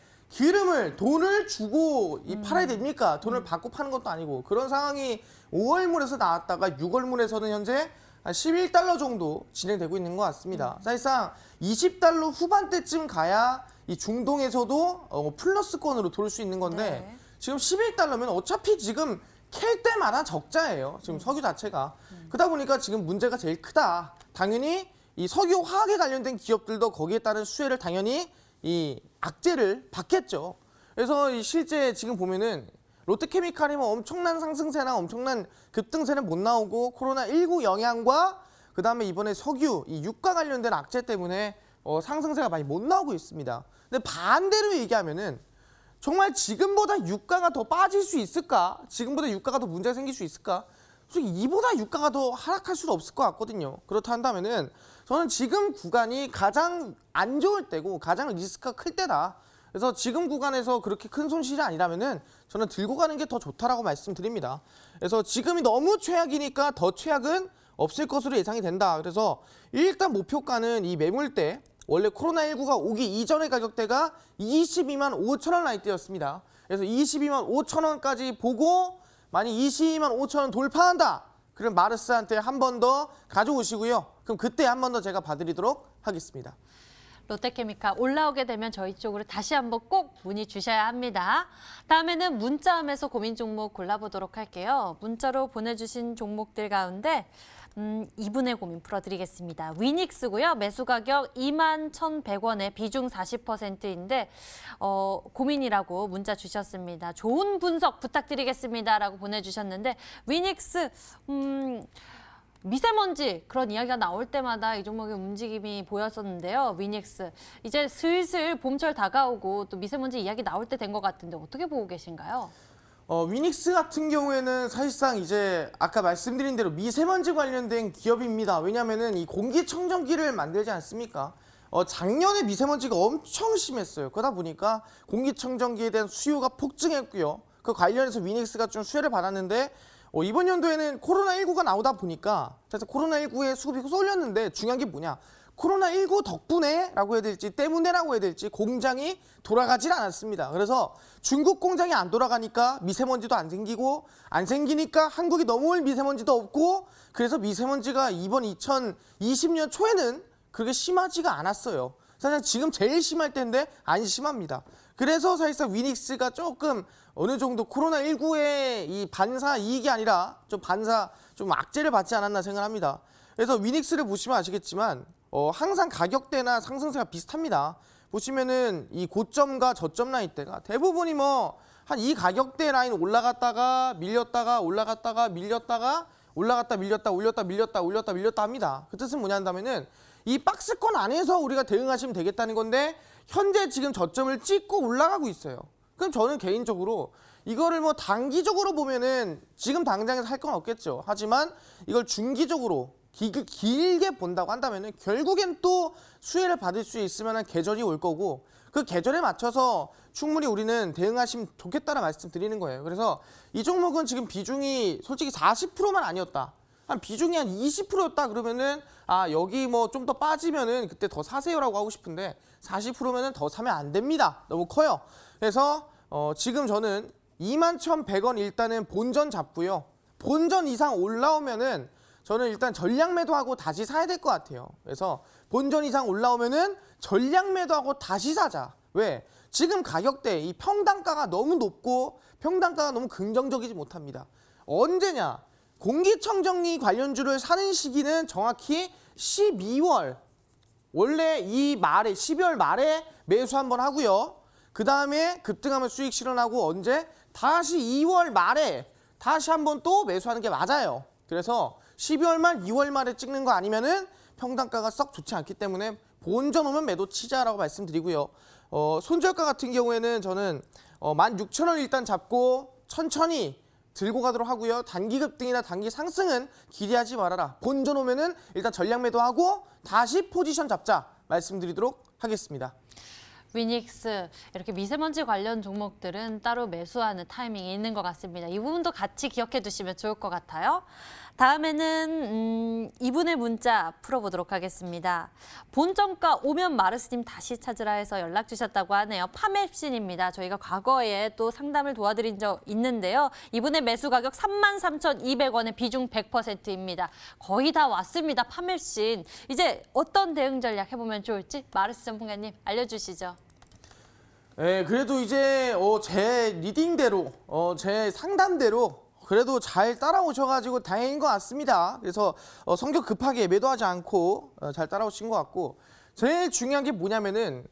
돈을 주고 팔아야 됩니까? 돈을 받고 파는 것도 아니고 그런 상황이 5월물에서 나왔다가 6월물에서는 현재 한 11달러 정도 진행되고 있는 것 같습니다. 사실상 20달러 후반대쯤 가야 이 중동에서도 플러스권으로 돌 수 있는 건데 네. 지금 11달러면 어차피 지금 캘 때마다 적자예요. 지금 석유 자체가. 그러다 보니까 지금 문제가 제일 크다. 당연히 이 석유 화학에 관련된 기업들도 거기에 따른 수혜를 당연히 이 악재를 받겠죠. 그래서 이 실제 지금 보면은 롯데케미칼이 뭐 엄청난 상승세나 엄청난 급등세는 못 나오고 코로나19 영향과 그다음에 이번에 석유, 이 유가 관련된 악재 때문에 상승세가 많이 못 나오고 있습니다. 근데 반대로 얘기하면은 정말 지금보다 유가가 더 빠질 수 있을까? 지금보다 유가가 더 문제가 생길 수 있을까? 솔직히 이보다 유가가 더 하락할 수는 없을 것 같거든요. 그렇다 한다면은 저는 지금 구간이 가장 안 좋을 때고 가장 리스크가 클 때다. 그래서 지금 구간에서 그렇게 큰 손실이 아니라면은 저는 들고 가는 게 더 좋다라고 말씀드립니다. 그래서 지금이 너무 최악이니까 더 최악은 없을 것으로 예상이 된다. 그래서 일단 목표가는 이 매물대 원래 코로나19가 오기 이전의 가격대가 22만 5천 원 라인대였습니다. 그래서 22만 5천 원까지 보고 만약 22만 5천 원 돌파한다. 그럼 마르스한테 한 번 더 가져오시고요. 그럼 그때 한 번 더 제가 봐드리도록 하겠습니다. 롯데케미칼 올라오게 되면 저희 쪽으로 다시 한번 꼭 문의 주셔야 합니다. 다음에는 문자함에서 고민 종목 골라보도록 할게요. 문자로 보내주신 종목들 가운데 2분의 고민 풀어드리겠습니다. 위닉스고요. 매수 가격 21,100원에 비중 40%인데 고민이라고 문자 주셨습니다. 좋은 분석 부탁드리겠습니다라고 보내주셨는데 위닉스 미세먼지 그런 이야기가 나올 때마다 이 종목의 움직임이 보였었는데요. 위닉스 이제 슬슬 봄철 다가오고 또 미세먼지 이야기 나올 때 된 것 같은데 어떻게 보고 계신가요? 위닉스 같은 경우에는 사실상 이제 아까 말씀드린 대로 미세먼지 관련된 기업입니다. 왜냐하면은 이 공기청정기를 만들지 않습니까? 작년에 미세먼지가 엄청 심했어요. 그러다 보니까 공기청정기에 대한 수요가 폭증했고요. 그 관련해서 위닉스가 좀 수혜를 받았는데 이번 연도에는 코로나19가 나오다 보니까 그래서 코로나19에 수급이 쏠렸는데 중요한 게 뭐냐? 코로나19 덕분에라고 해야 될지 때문에라고 해야 될지 공장이 돌아가질 않았습니다. 그래서 중국 공장이 안 돌아가니까 미세먼지도 안 생기고 안 생기니까 한국이 넘어올 미세먼지도 없고 그래서 미세먼지가 이번 2020년 초에는 그렇게 심하지가 않았어요. 사실 지금 제일 심할 때인데 안 심합니다. 그래서 사실상 위닉스가 조금 어느 정도 코로나19의 이 반사 이익이 아니라 좀 악재를 받지 않았나 생각합니다. 그래서 위닉스를 보시면 아시겠지만 항상 가격대나 상승세가 비슷합니다. 보시면은 이 고점과 저점 라인대가 대부분이 뭐 한 이 가격대 라인 올라갔다가 밀렸다가 올라갔다가 밀렸다가 올라갔다 밀렸다 올렸다 밀렸다 올렸다 밀렸다 합니다. 그 뜻은 뭐냐 한다면은 이 박스권 안에서 우리가 대응하시면 되겠다는 건데 현재 지금 저점을 찍고 올라가고 있어요. 그럼 저는 개인적으로 이거를 뭐 단기적으로 보면은 지금 당장에서 할 건 없겠죠. 하지만 이걸 중기적으로 길게 본다고 한다면은 결국엔 또 수혜를 받을 수 있을 만한 계절이 올 거고 그 계절에 맞춰서 충분히 우리는 대응하시면 좋겠다는 말씀 드리는 거예요. 그래서 이 종목은 지금 비중이 솔직히 40%만 아니었다. 한 비중이 한 20%였다 그러면은 여기 뭐 좀 더 빠지면은 그때 더 사세요라고 하고 싶은데 40%면은 더 사면 안 됩니다. 너무 커요. 그래서 지금 저는 21,100원 일단은 본전 잡고요. 본전 이상 올라오면은 저는 일단 전량 매도하고 다시 사야 될 것 같아요. 그래서 본전 이상 올라오면은 전량 매도하고 다시 사자. 왜? 지금 가격대 이 평단가가 너무 높고 평단가가 너무 긍정적이지 못합니다. 언제냐? 공기청정기 관련주를 사는 시기는 정확히 12월. 원래 이 말에 12월 말에 매수 한번 하고요. 그 다음에 급등하면 수익 실현하고 언제? 다시 2월 말에 다시 한번 또 매수하는 게 맞아요. 그래서 12월 말, 2월 말에 찍는 거 아니면은 평단가가 썩 좋지 않기 때문에 본전 오면 매도 치자라고 말씀드리고요. 손절가 같은 경우에는 저는 16,000원 일단 잡고 천천히 들고 가도록 하고요. 단기 급등이나 단기 상승은 기대하지 말아라. 본전 오면은 일단 전량 매도하고 다시 포지션 잡자 말씀드리도록 하겠습니다. 위닉스 이렇게 미세먼지 관련 종목들은 따로 매수하는 타이밍이 있는 것 같습니다. 이 부분도 같이 기억해 두시면 좋을 것 같아요. 다음에는 이분의 문자 풀어보도록 하겠습니다. 본정가 오면 마르스님 다시 찾으라 해서 연락 주셨다고 하네요. 파맵신입니다. 저희가 과거에 또 상담을 도와드린 적 있는데요. 이분의 매수 가격 33,200원에 비중 100%입니다. 거의 다 왔습니다. 파맵신. 이제 어떤 대응 전략 해보면 좋을지 마르스 전문가님 알려주시죠. 네, 그래도 이제 제 리딩대로, 제 상담대로 그래도 잘 따라오셔가지고 다행인 것 같습니다. 그래서 성격 급하게 매도하지 않고 잘 따라오신 것 같고 제일 중요한 게 뭐냐면은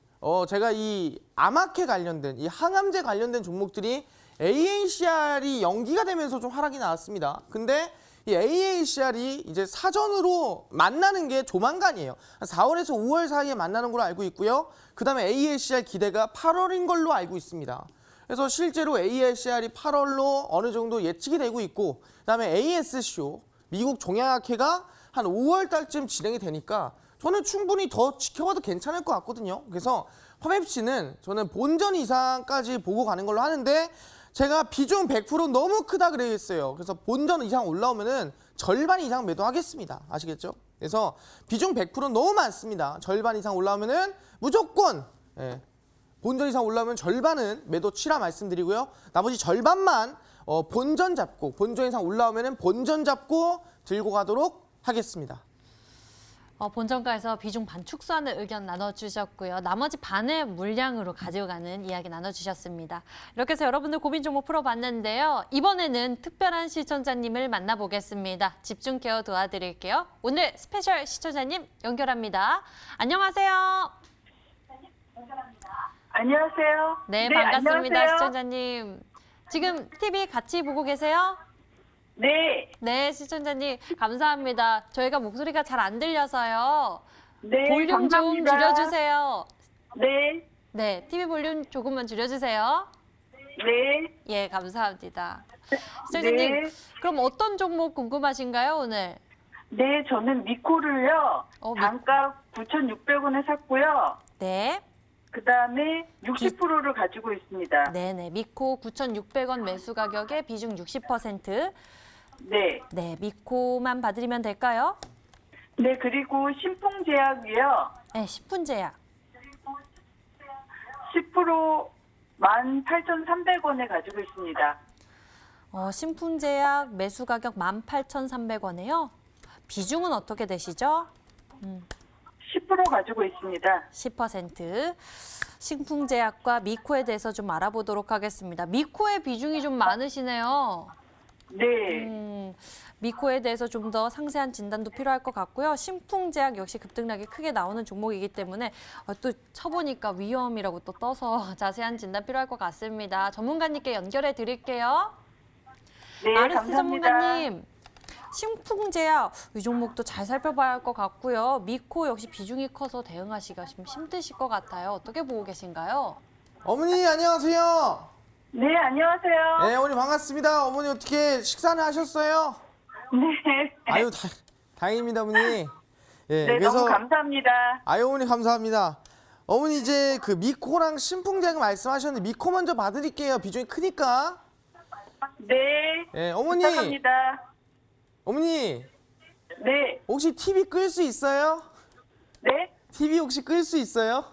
제가 이 암학회 관련된 이 항암제 관련된 종목들이 AACR이 연기가 되면서 좀 하락이 나왔습니다. 근데 이 AACR이 이제 사전으로 만나는 게 조만간이에요. 4월에서 5월 사이에 만나는 걸로 알고 있고요. 그 다음에 AACR 기대가 8월인 걸로 알고 있습니다. 그래서 실제로 AACR이 8월로 어느 정도 예측이 되고 있고 그다음에 ASCO, 미국 종양학회가 한 5월 달쯤 진행이 되니까 저는 충분히 더 지켜봐도 괜찮을 것 같거든요. 그래서 파맵시는 저는 본전 이상까지 보고 가는 걸로 하는데 제가 비중 100% 너무 크다 그랬어요. 그래서 본전 이상 올라오면은 절반 이상 매도하겠습니다. 아시겠죠? 그래서 비중 100% 너무 많습니다. 절반 이상 올라오면은 무조건 본전 이상 올라오면 절반은 매도 치라 말씀드리고요. 나머지 절반만 본전 잡고 본전 이상 올라오면은 본전 잡고 들고 가도록 하겠습니다. 본정가에서 비중 반 축소하는 의견 나눠주셨고요. 나머지 반의 물량으로 가져가는 이야기 나눠주셨습니다. 이렇게 해서 여러분들 고민 종목 풀어봤는데요. 이번에는 특별한 시청자님을 만나보겠습니다. 집중 케어 도와드릴게요. 오늘 스페셜 시청자님 연결합니다. 안녕하세요. 안녕하세요. 네, 반갑습니다. 안녕하세요. 시청자님. 지금 TV 같이 보고 계세요? 네. 네, 시청자님 감사합니다. 저희가 목소리가 잘 안 들려서요. 네, 볼륨 좀 감사합니다. 줄여주세요. 네. 네, TV 볼륨 조금만 줄여주세요. 네. 예, 감사합니다. 시청자님, 네. 그럼 어떤 종목 궁금하신가요, 오늘? 네, 저는 미코를요. 단가 9,600원에 샀고요. 네, 그다음에 60%를 가지고 있습니다. 네네, 미코 9,600원 매수 가격에 비중 60%. 네. 네, 미코만 봐드리면 될까요? 네, 그리고 신풍제약이요. 네, 10분 제약. 10% 18,300원에 가지고 있습니다. 신풍제약 매수 가격 18,300원에요. 비중은 어떻게 되시죠? 10% 가지고 있습니다. 10%. 신풍제약과 미코에 대해서 좀 알아보도록 하겠습니다. 미코의 비중이 좀 많으시네요. 네. 미코에 대해서 좀 더 상세한 진단도 필요할 것 같고요. 신풍제약 역시 급등락이 크게 나오는 종목이기 때문에 또 쳐보니까 위험이라고 또 떠서 자세한 진단 필요할 것 같습니다. 전문가님께 연결해 드릴게요. 네, 아르스 감사합니다. 전문가님. 신풍제약 이 종목도 잘 살펴봐야 할 것 같고요. 미코 역시 비중이 커서 대응하시기가 좀 힘드실 것 같아요. 어떻게 보고 계신가요? 어머니 안녕하세요. 네, 안녕하세요. 네, 어머니 반갑습니다. 어머니 어떻게 식사는 하셨어요? 네. 아유, 다행입니다, 어머니. 예, 네, 너무 감사합니다. 아유, 어머니 감사합니다. 어머니 이제 그 미코랑 신풍제약 말씀하셨는데 미코 먼저 봐드릴게요. 비중이 크니까. 네. 예, 어머니. 부탁합니다. 어머니 네. 혹시 TV 끌 수 있어요? 네. TV 혹시 끌 수 있어요?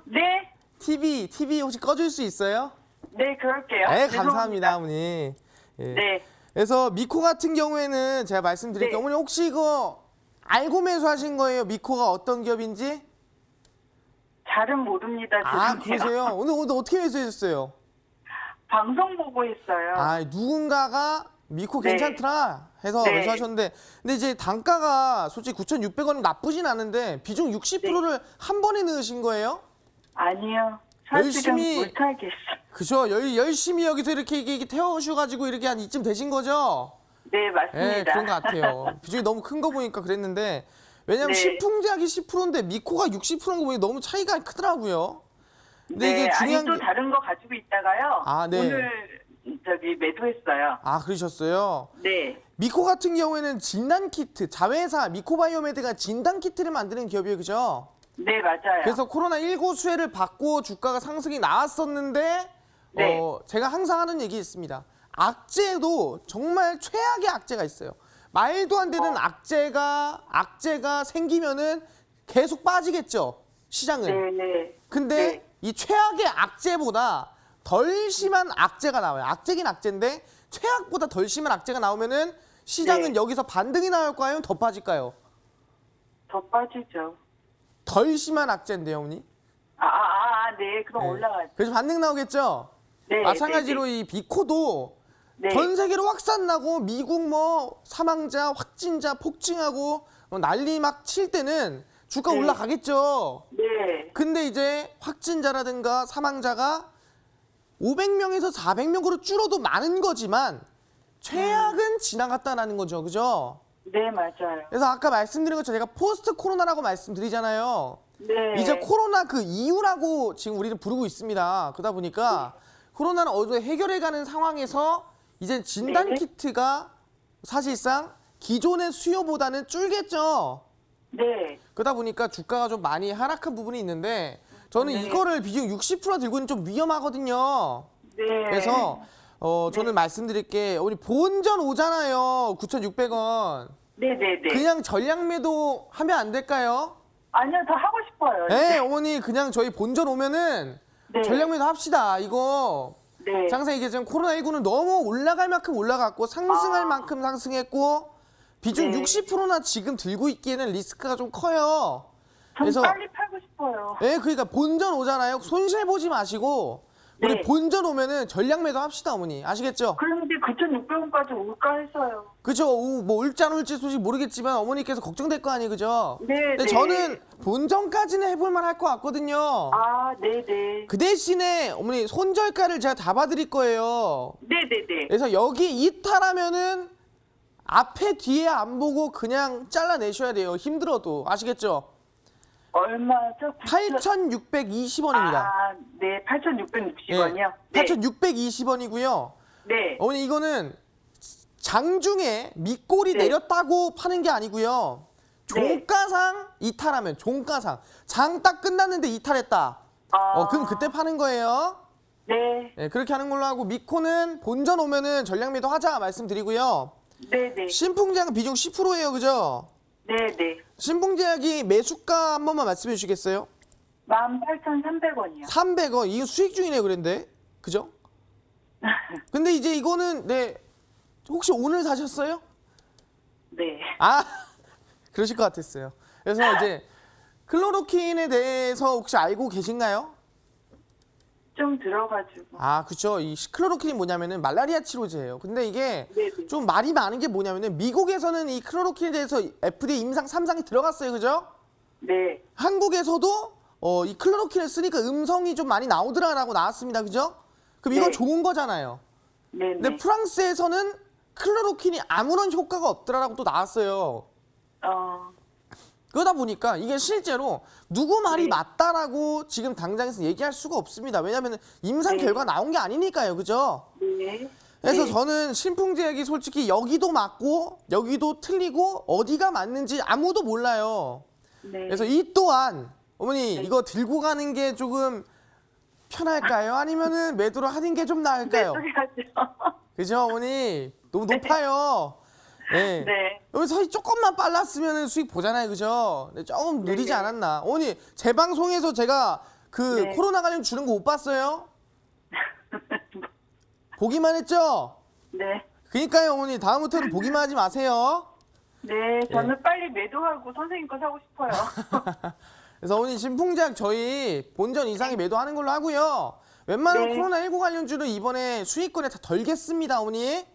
네. TV 혹시 꺼줄 수 있어요? 네, 그럴게요. 네, 죄송합니다. 감사합니다, 어머니. 예. 네. 그래서 미코 같은 경우에는 제가 말씀드릴게요. 네. 어머니 혹시 이거 알고 매수하신 거예요? 미코가 어떤 기업인지? 잘은 모릅니다. 아, 죄송해요. 그러세요? 오늘 어떻게 매수하셨어요? 방송 보고 했어요. 아, 누군가가 미코 네. 괜찮더라 해서 네. 매수하셨는데, 근데 이제 단가가 솔직히 9,600원이 나쁘진 않은데 비중 60%를 한 번에 넣으신 거예요? 아니요. 사실은 열심히- 못하겠어요. 그죠? 열심히 여기서 이렇게 태워주셔가지고 이렇게 한 이쯤 되신 거죠? 네, 맞습니다. 예, 그런 것 같아요. 비중이 너무 큰 거 보니까 그랬는데, 왜냐면 네. 신풍제약이 10%인데 미코가 60%인 거 보니 너무 차이가 크더라고요. 근데 네, 이게 중요한 아니 또 게, 다른 거 가지고 있다가요. 아, 네. 오늘 매도했어요. 아, 그러셨어요? 네. 미코 같은 경우에는 진단키트, 자회사 미코바이오메드가 진단키트를 만드는 기업이에요, 그죠? 네, 맞아요. 그래서 코로나19 수혜를 받고 주가가 상승이 나왔었는데, 네. 제가 항상 하는 얘기 있습니다. 악재도 정말 최악의 악재가 있어요. 말도 안 되는 악재가 생기면은 계속 빠지겠죠, 시장은. 네, 네. 근데 네. 이 최악의 악재보다 덜 심한 악재가 나와요. 악재긴 악재인데 최악보다 덜 심한 악재가 나오면은 시장은 네. 여기서 반등이 나올까요? 더 빠질까요? 더 빠지죠. 덜 심한 악재인데요, 어머니. 네. 그럼 네. 올라가죠. 그래서 반등 나오겠죠? 네. 마찬가지로 네, 이 비코도 네. 전 세계로 확산 나고 미국 뭐 사망자, 확진자 폭증하고 난리 막 칠 때는 주가 네. 올라가겠죠. 네. 근데 이제 확진자라든가 사망자가 500명에서 400명으로 줄어도 많은 거지만 최악은 지나갔다라는 거죠. 그죠? 네, 맞아요. 그래서 아까 말씀드린 것처럼 제가 포스트 코로나라고 말씀드리잖아요. 네. 이제 코로나 그 이후라고 지금 우리는 부르고 있습니다. 그러다 보니까 코로나는 어느 정도 해결해가는 상황에서 이제 진단 네. 키트가 사실상 기존의 수요보다는 줄겠죠. 네. 그러다 보니까 주가가 좀 많이 하락한 부분이 있는데 저는 네. 이거를 비중 60% 들고 있는 좀 위험하거든요. 네. 그래서 저는 말씀드릴 게 우리 본전 오잖아요. 9,600원. 네, 네, 네. 그냥 전량 매도 하면 안 될까요? 아니요, 더 하고 싶어요. 네, 어머니 그냥 저희 본전 오면은 네. 전량 매도 합시다. 이거 네. 장사 이게 지금 코로나19는 너무 올라갈 만큼 올라갔고 상승할 아. 만큼 상승했고 비중 네. 60%나 지금 들고 있기에는 리스크가 좀 커요. 전 그래서 빨리 팔고 싶어요. 네, 그러니까 본전 오잖아요. 손실 보지 마시고 우리 네. 본전 오면은 전량 매도 합시다, 어머니. 아시겠죠? 그런데 9,600원까지 올까 해서요. 그죠? 뭐 올지 안 올지 솔직히 모르겠지만 어머니께서 걱정될 거 아니에요, 그죠? 네, 근데 네. 저는 본전까지는 해볼 만 할 것 같거든요. 아, 네, 네. 그 대신에 어머니 손절가를 제가 다 봐드릴 거예요. 네, 네, 네. 그래서 여기 이탈하면은 앞에 뒤에 안 보고 그냥 잘라내셔야 돼요. 힘들어도. 아시겠죠? 얼마죠? 8,620원입니다. 아, 네. 8,660원이요? 네. 8,620원이고요. 네. 어머니 이거는 장중에 밑골이 네. 내렸다고 파는 게 아니고요. 종가상 이탈하면 종가상 장 딱 끝났는데 이탈했다. 아. 그럼 그때 파는 거예요. 네. 네, 그렇게 하는 걸로 하고 미코는 본전 오면은 전량 매도 하자 말씀드리고요. 네, 네. 신풍제약은 비중 10%예요, 그죠? 네, 네. 신풍제약이 매수가 한 번만 말씀해 주시겠어요? 18,300원이요. 300원. 이거 수익 중이네요, 그런데. 그죠? 근데 이제 이거는 혹시 오늘 사셨어요? 네. 아, 그러실 것 같았어요. 그래서 이제 클로로킨에 대해서 혹시 알고 계신가요? 좀 들어가지고. 아, 그쵸. 이 클로로킨이 뭐냐면은 말라리아 치료제예요. 근데 이게 네네. 좀 말이 많은 게 뭐냐면은 미국에서는 이 클로로킨에 대해서 FDA 임상 3상이 들어갔어요. 그죠? 네. 한국에서도 이 클로로킨을 쓰니까 음성이 좀 많이 나오더라라고 나왔습니다. 그죠? 그럼 이건 네. 좋은 거잖아요. 네, 근데 네. 프랑스에서는 클로로킨이 아무런 효과가 없더라라고 또 나왔어요. 그러다 보니까 이게 실제로 누구 말이 네. 맞다라고 지금 당장에서 얘기할 수가 없습니다. 왜냐하면 임상 네. 결과 나온 게 아니니까요. 그죠? 네. 그래서 네. 저는 신풍제약이 솔직히 여기도 맞고 여기도 틀리고 어디가 맞는지 아무도 몰라요. 네. 그래서 이 또한 어머니 네. 이거 들고 가는 게 조금 편할까요? 아니면은 매도를 하는 게 좀 나을까요? 매도해야죠. 그죠 어머니? 너무 높아요. 네. 네. 여기서 조금만 빨랐으면 수익 보잖아요. 그죠? 네, 조금 느리지 네. 않았나. 어머니 제 방송에서 제가 그 네. 코로나 관련 주는 거 못 봤어요? 보기만 했죠? 네. 그러니까요 어머니 다음부터는 보기만 하지 마세요. 네, 저는 빨리 매도하고 선생님 거 사고 싶어요. 그래서 어머니 신풍제약 저희 본전 이상의 매도하는 걸로 하고요. 웬만한 네. 코로나19 관련주는 이번에 수익권에 다 덜겠습니다 어머니.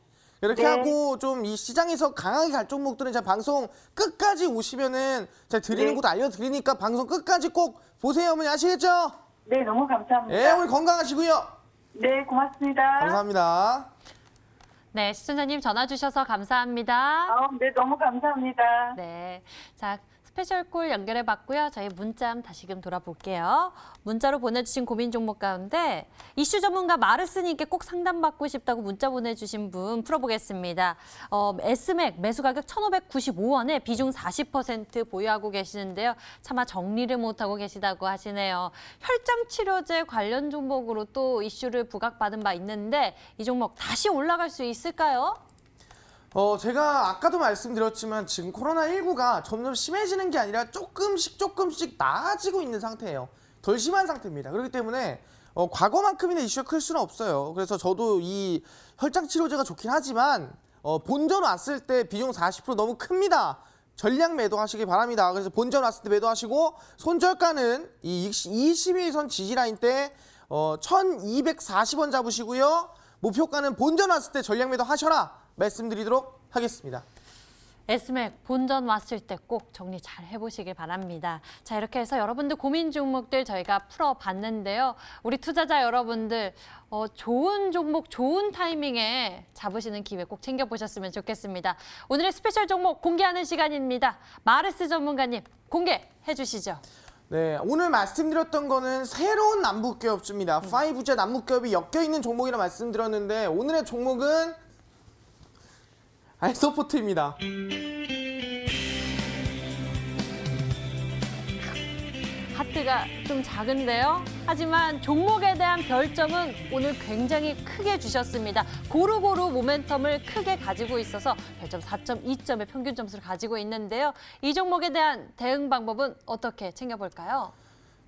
이렇게 네. 하고 좀 이 시장에서 강하게 갈 종목들은 제가 방송 끝까지 오시면은 제가 드리는 네. 곳 알려드리니까 방송 끝까지 꼭 보세요 어머니 아시겠죠? 네, 너무 감사합니다. 예 어머니 건강하시고요. 네, 고맙습니다. 감사합니다. 네, 시청자님 전화 주셔서 감사합니다. 네, 너무 감사합니다. 네, 자 스페셜콜 연결해 봤고요. 저희 문자 다시금 돌아볼게요. 문자로 보내주신 고민 종목 가운데 이슈 전문가 마르스님께 꼭 상담받고 싶다고 문자 보내주신 분 풀어보겠습니다. S맥 매수 가격 1,595원에 비중 40% 보유하고 계시는데요. 차마 정리를 못하고 계시다고 하시네요. 혈장 치료제 관련 종목으로 또 이슈를 부각받은 바 있는데 이 종목 다시 올라갈 수 있을까요? 제가 아까도 말씀드렸지만 지금 코로나19가 점점 심해지는 게 아니라 조금씩 나아지고 있는 상태예요. 덜 심한 상태입니다. 그렇기 때문에 과거만큼이나 이슈가 클 수는 없어요. 그래서 저도 이 혈장 치료제가 좋긴 하지만 본전 왔을 때 비중 40% 너무 큽니다. 전량 매도하시기 바랍니다. 그래서 본전 왔을 때 매도하시고 손절가는 이 21선 지지라인 때 1,240원 잡으시고요. 목표가는 본전 왔을 때 전량 매도하셔라 말씀드리도록 하겠습니다. S맥 본전 왔을 때 꼭 정리 잘 해보시길 바랍니다. 자, 이렇게 해서 여러분들 고민 종목들 저희가 풀어봤는데요. 우리 투자자 여러분들 좋은 종목 좋은 타이밍에 잡으시는 기회 꼭 챙겨보셨으면 좋겠습니다. 오늘의 스페셜 종목 공개하는 시간입니다. 마르스 전문가님 공개해 주시죠. 네, 오늘 말씀드렸던 거는 새로운 남북기업주입니다. 5G 남북기업이 엮여있는 종목이라 말씀드렸는데 오늘의 종목은 알서포트입니다. 하트가 좀 작은데요. 하지만 종목에 대한 별점은 오늘 굉장히 크게 주셨습니다. 고루고루 모멘텀을 크게 가지고 있어서 별점 4.2점의 평균 점수를 가지고 있는데요. 이 종목에 대한 대응 방법은 어떻게 챙겨볼까요?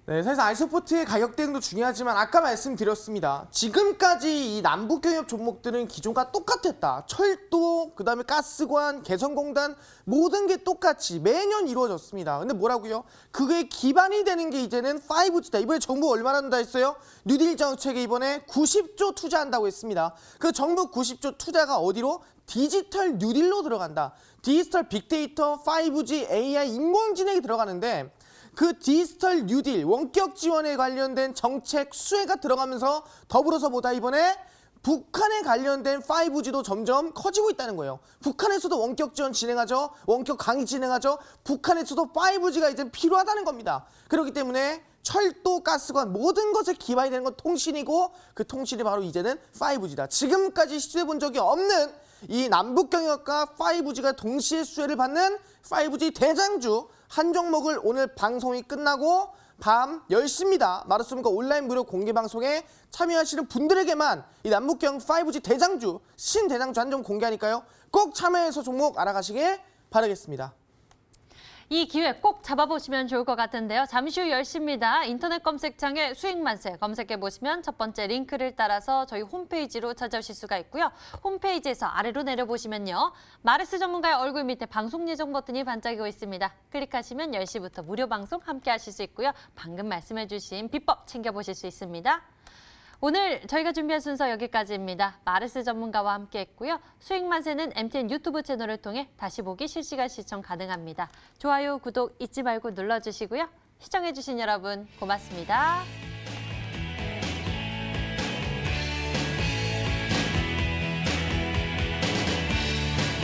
네, 사실 알서포트의 가격 대응도 중요하지만 아까 말씀드렸습니다. 지금까지 이 남북경협 종목들은 기존과 똑같았다. 철도, 그다음에 가스관, 개성공단 모든 게 똑같이 매년 이루어졌습니다. 근데 뭐라고요? 그게 기반이 되는 게 이제는 5G다. 이번에 정부 얼마나 한다 했어요? 뉴딜 정책에 이번에 90조 투자한다고 했습니다. 그 정부 90조 투자가 어디로? 디지털 뉴딜로 들어간다. 디지털 빅데이터, 5G, AI, 인공지능이 들어가는데 그 디지털 뉴딜 원격 지원에 관련된 정책 수혜가 들어가면서 더불어서 보다 이번에 북한에 관련된 5G도 점점 커지고 있다는 거예요. 북한에서도 원격 지원 진행하죠. 원격 강의 진행하죠. 북한에서도 5G가 이제 필요하다는 겁니다. 그렇기 때문에 철도, 가스관 모든 것에 기반이 되는 건 통신이고 그 통신이 바로 이제는 5G다. 지금까지 시도해 본 적이 없는 이 남북경협과 5G가 동시에 수혜를 받는 5G 대장주 한 종목을 오늘 방송이 끝나고 밤 10시입니다. 마르스문과 온라인 무료 공개 방송에 참여하시는 분들에게만 이 남북경 5G 대장주, 신대장주 한 종 공개하니까요. 꼭 참여해서 종목 알아가시길 바라겠습니다. 이 기회 꼭 잡아보시면 좋을 것 같은데요. 잠시 후 10시입니다. 인터넷 검색창에 수익만세 검색해보시면 첫 번째 링크를 따라서 저희 홈페이지로 찾아오실 수가 있고요. 홈페이지에서 아래로 내려보시면요. 마르스 전문가의 얼굴 밑에 방송 예정 버튼이 반짝이고 있습니다. 클릭하시면 10시부터 무료 방송 함께 하실 수 있고요. 방금 말씀해주신 비법 챙겨보실 수 있습니다. 오늘 저희가 준비한 순서 여기까지입니다. 마르스 전문가와 함께했고요. 수익만세는 MTN 유튜브 채널을 통해 다시 보기 실시간 시청 가능합니다. 좋아요, 구독 잊지 말고 눌러주시고요. 시청해주신 여러분 고맙습니다.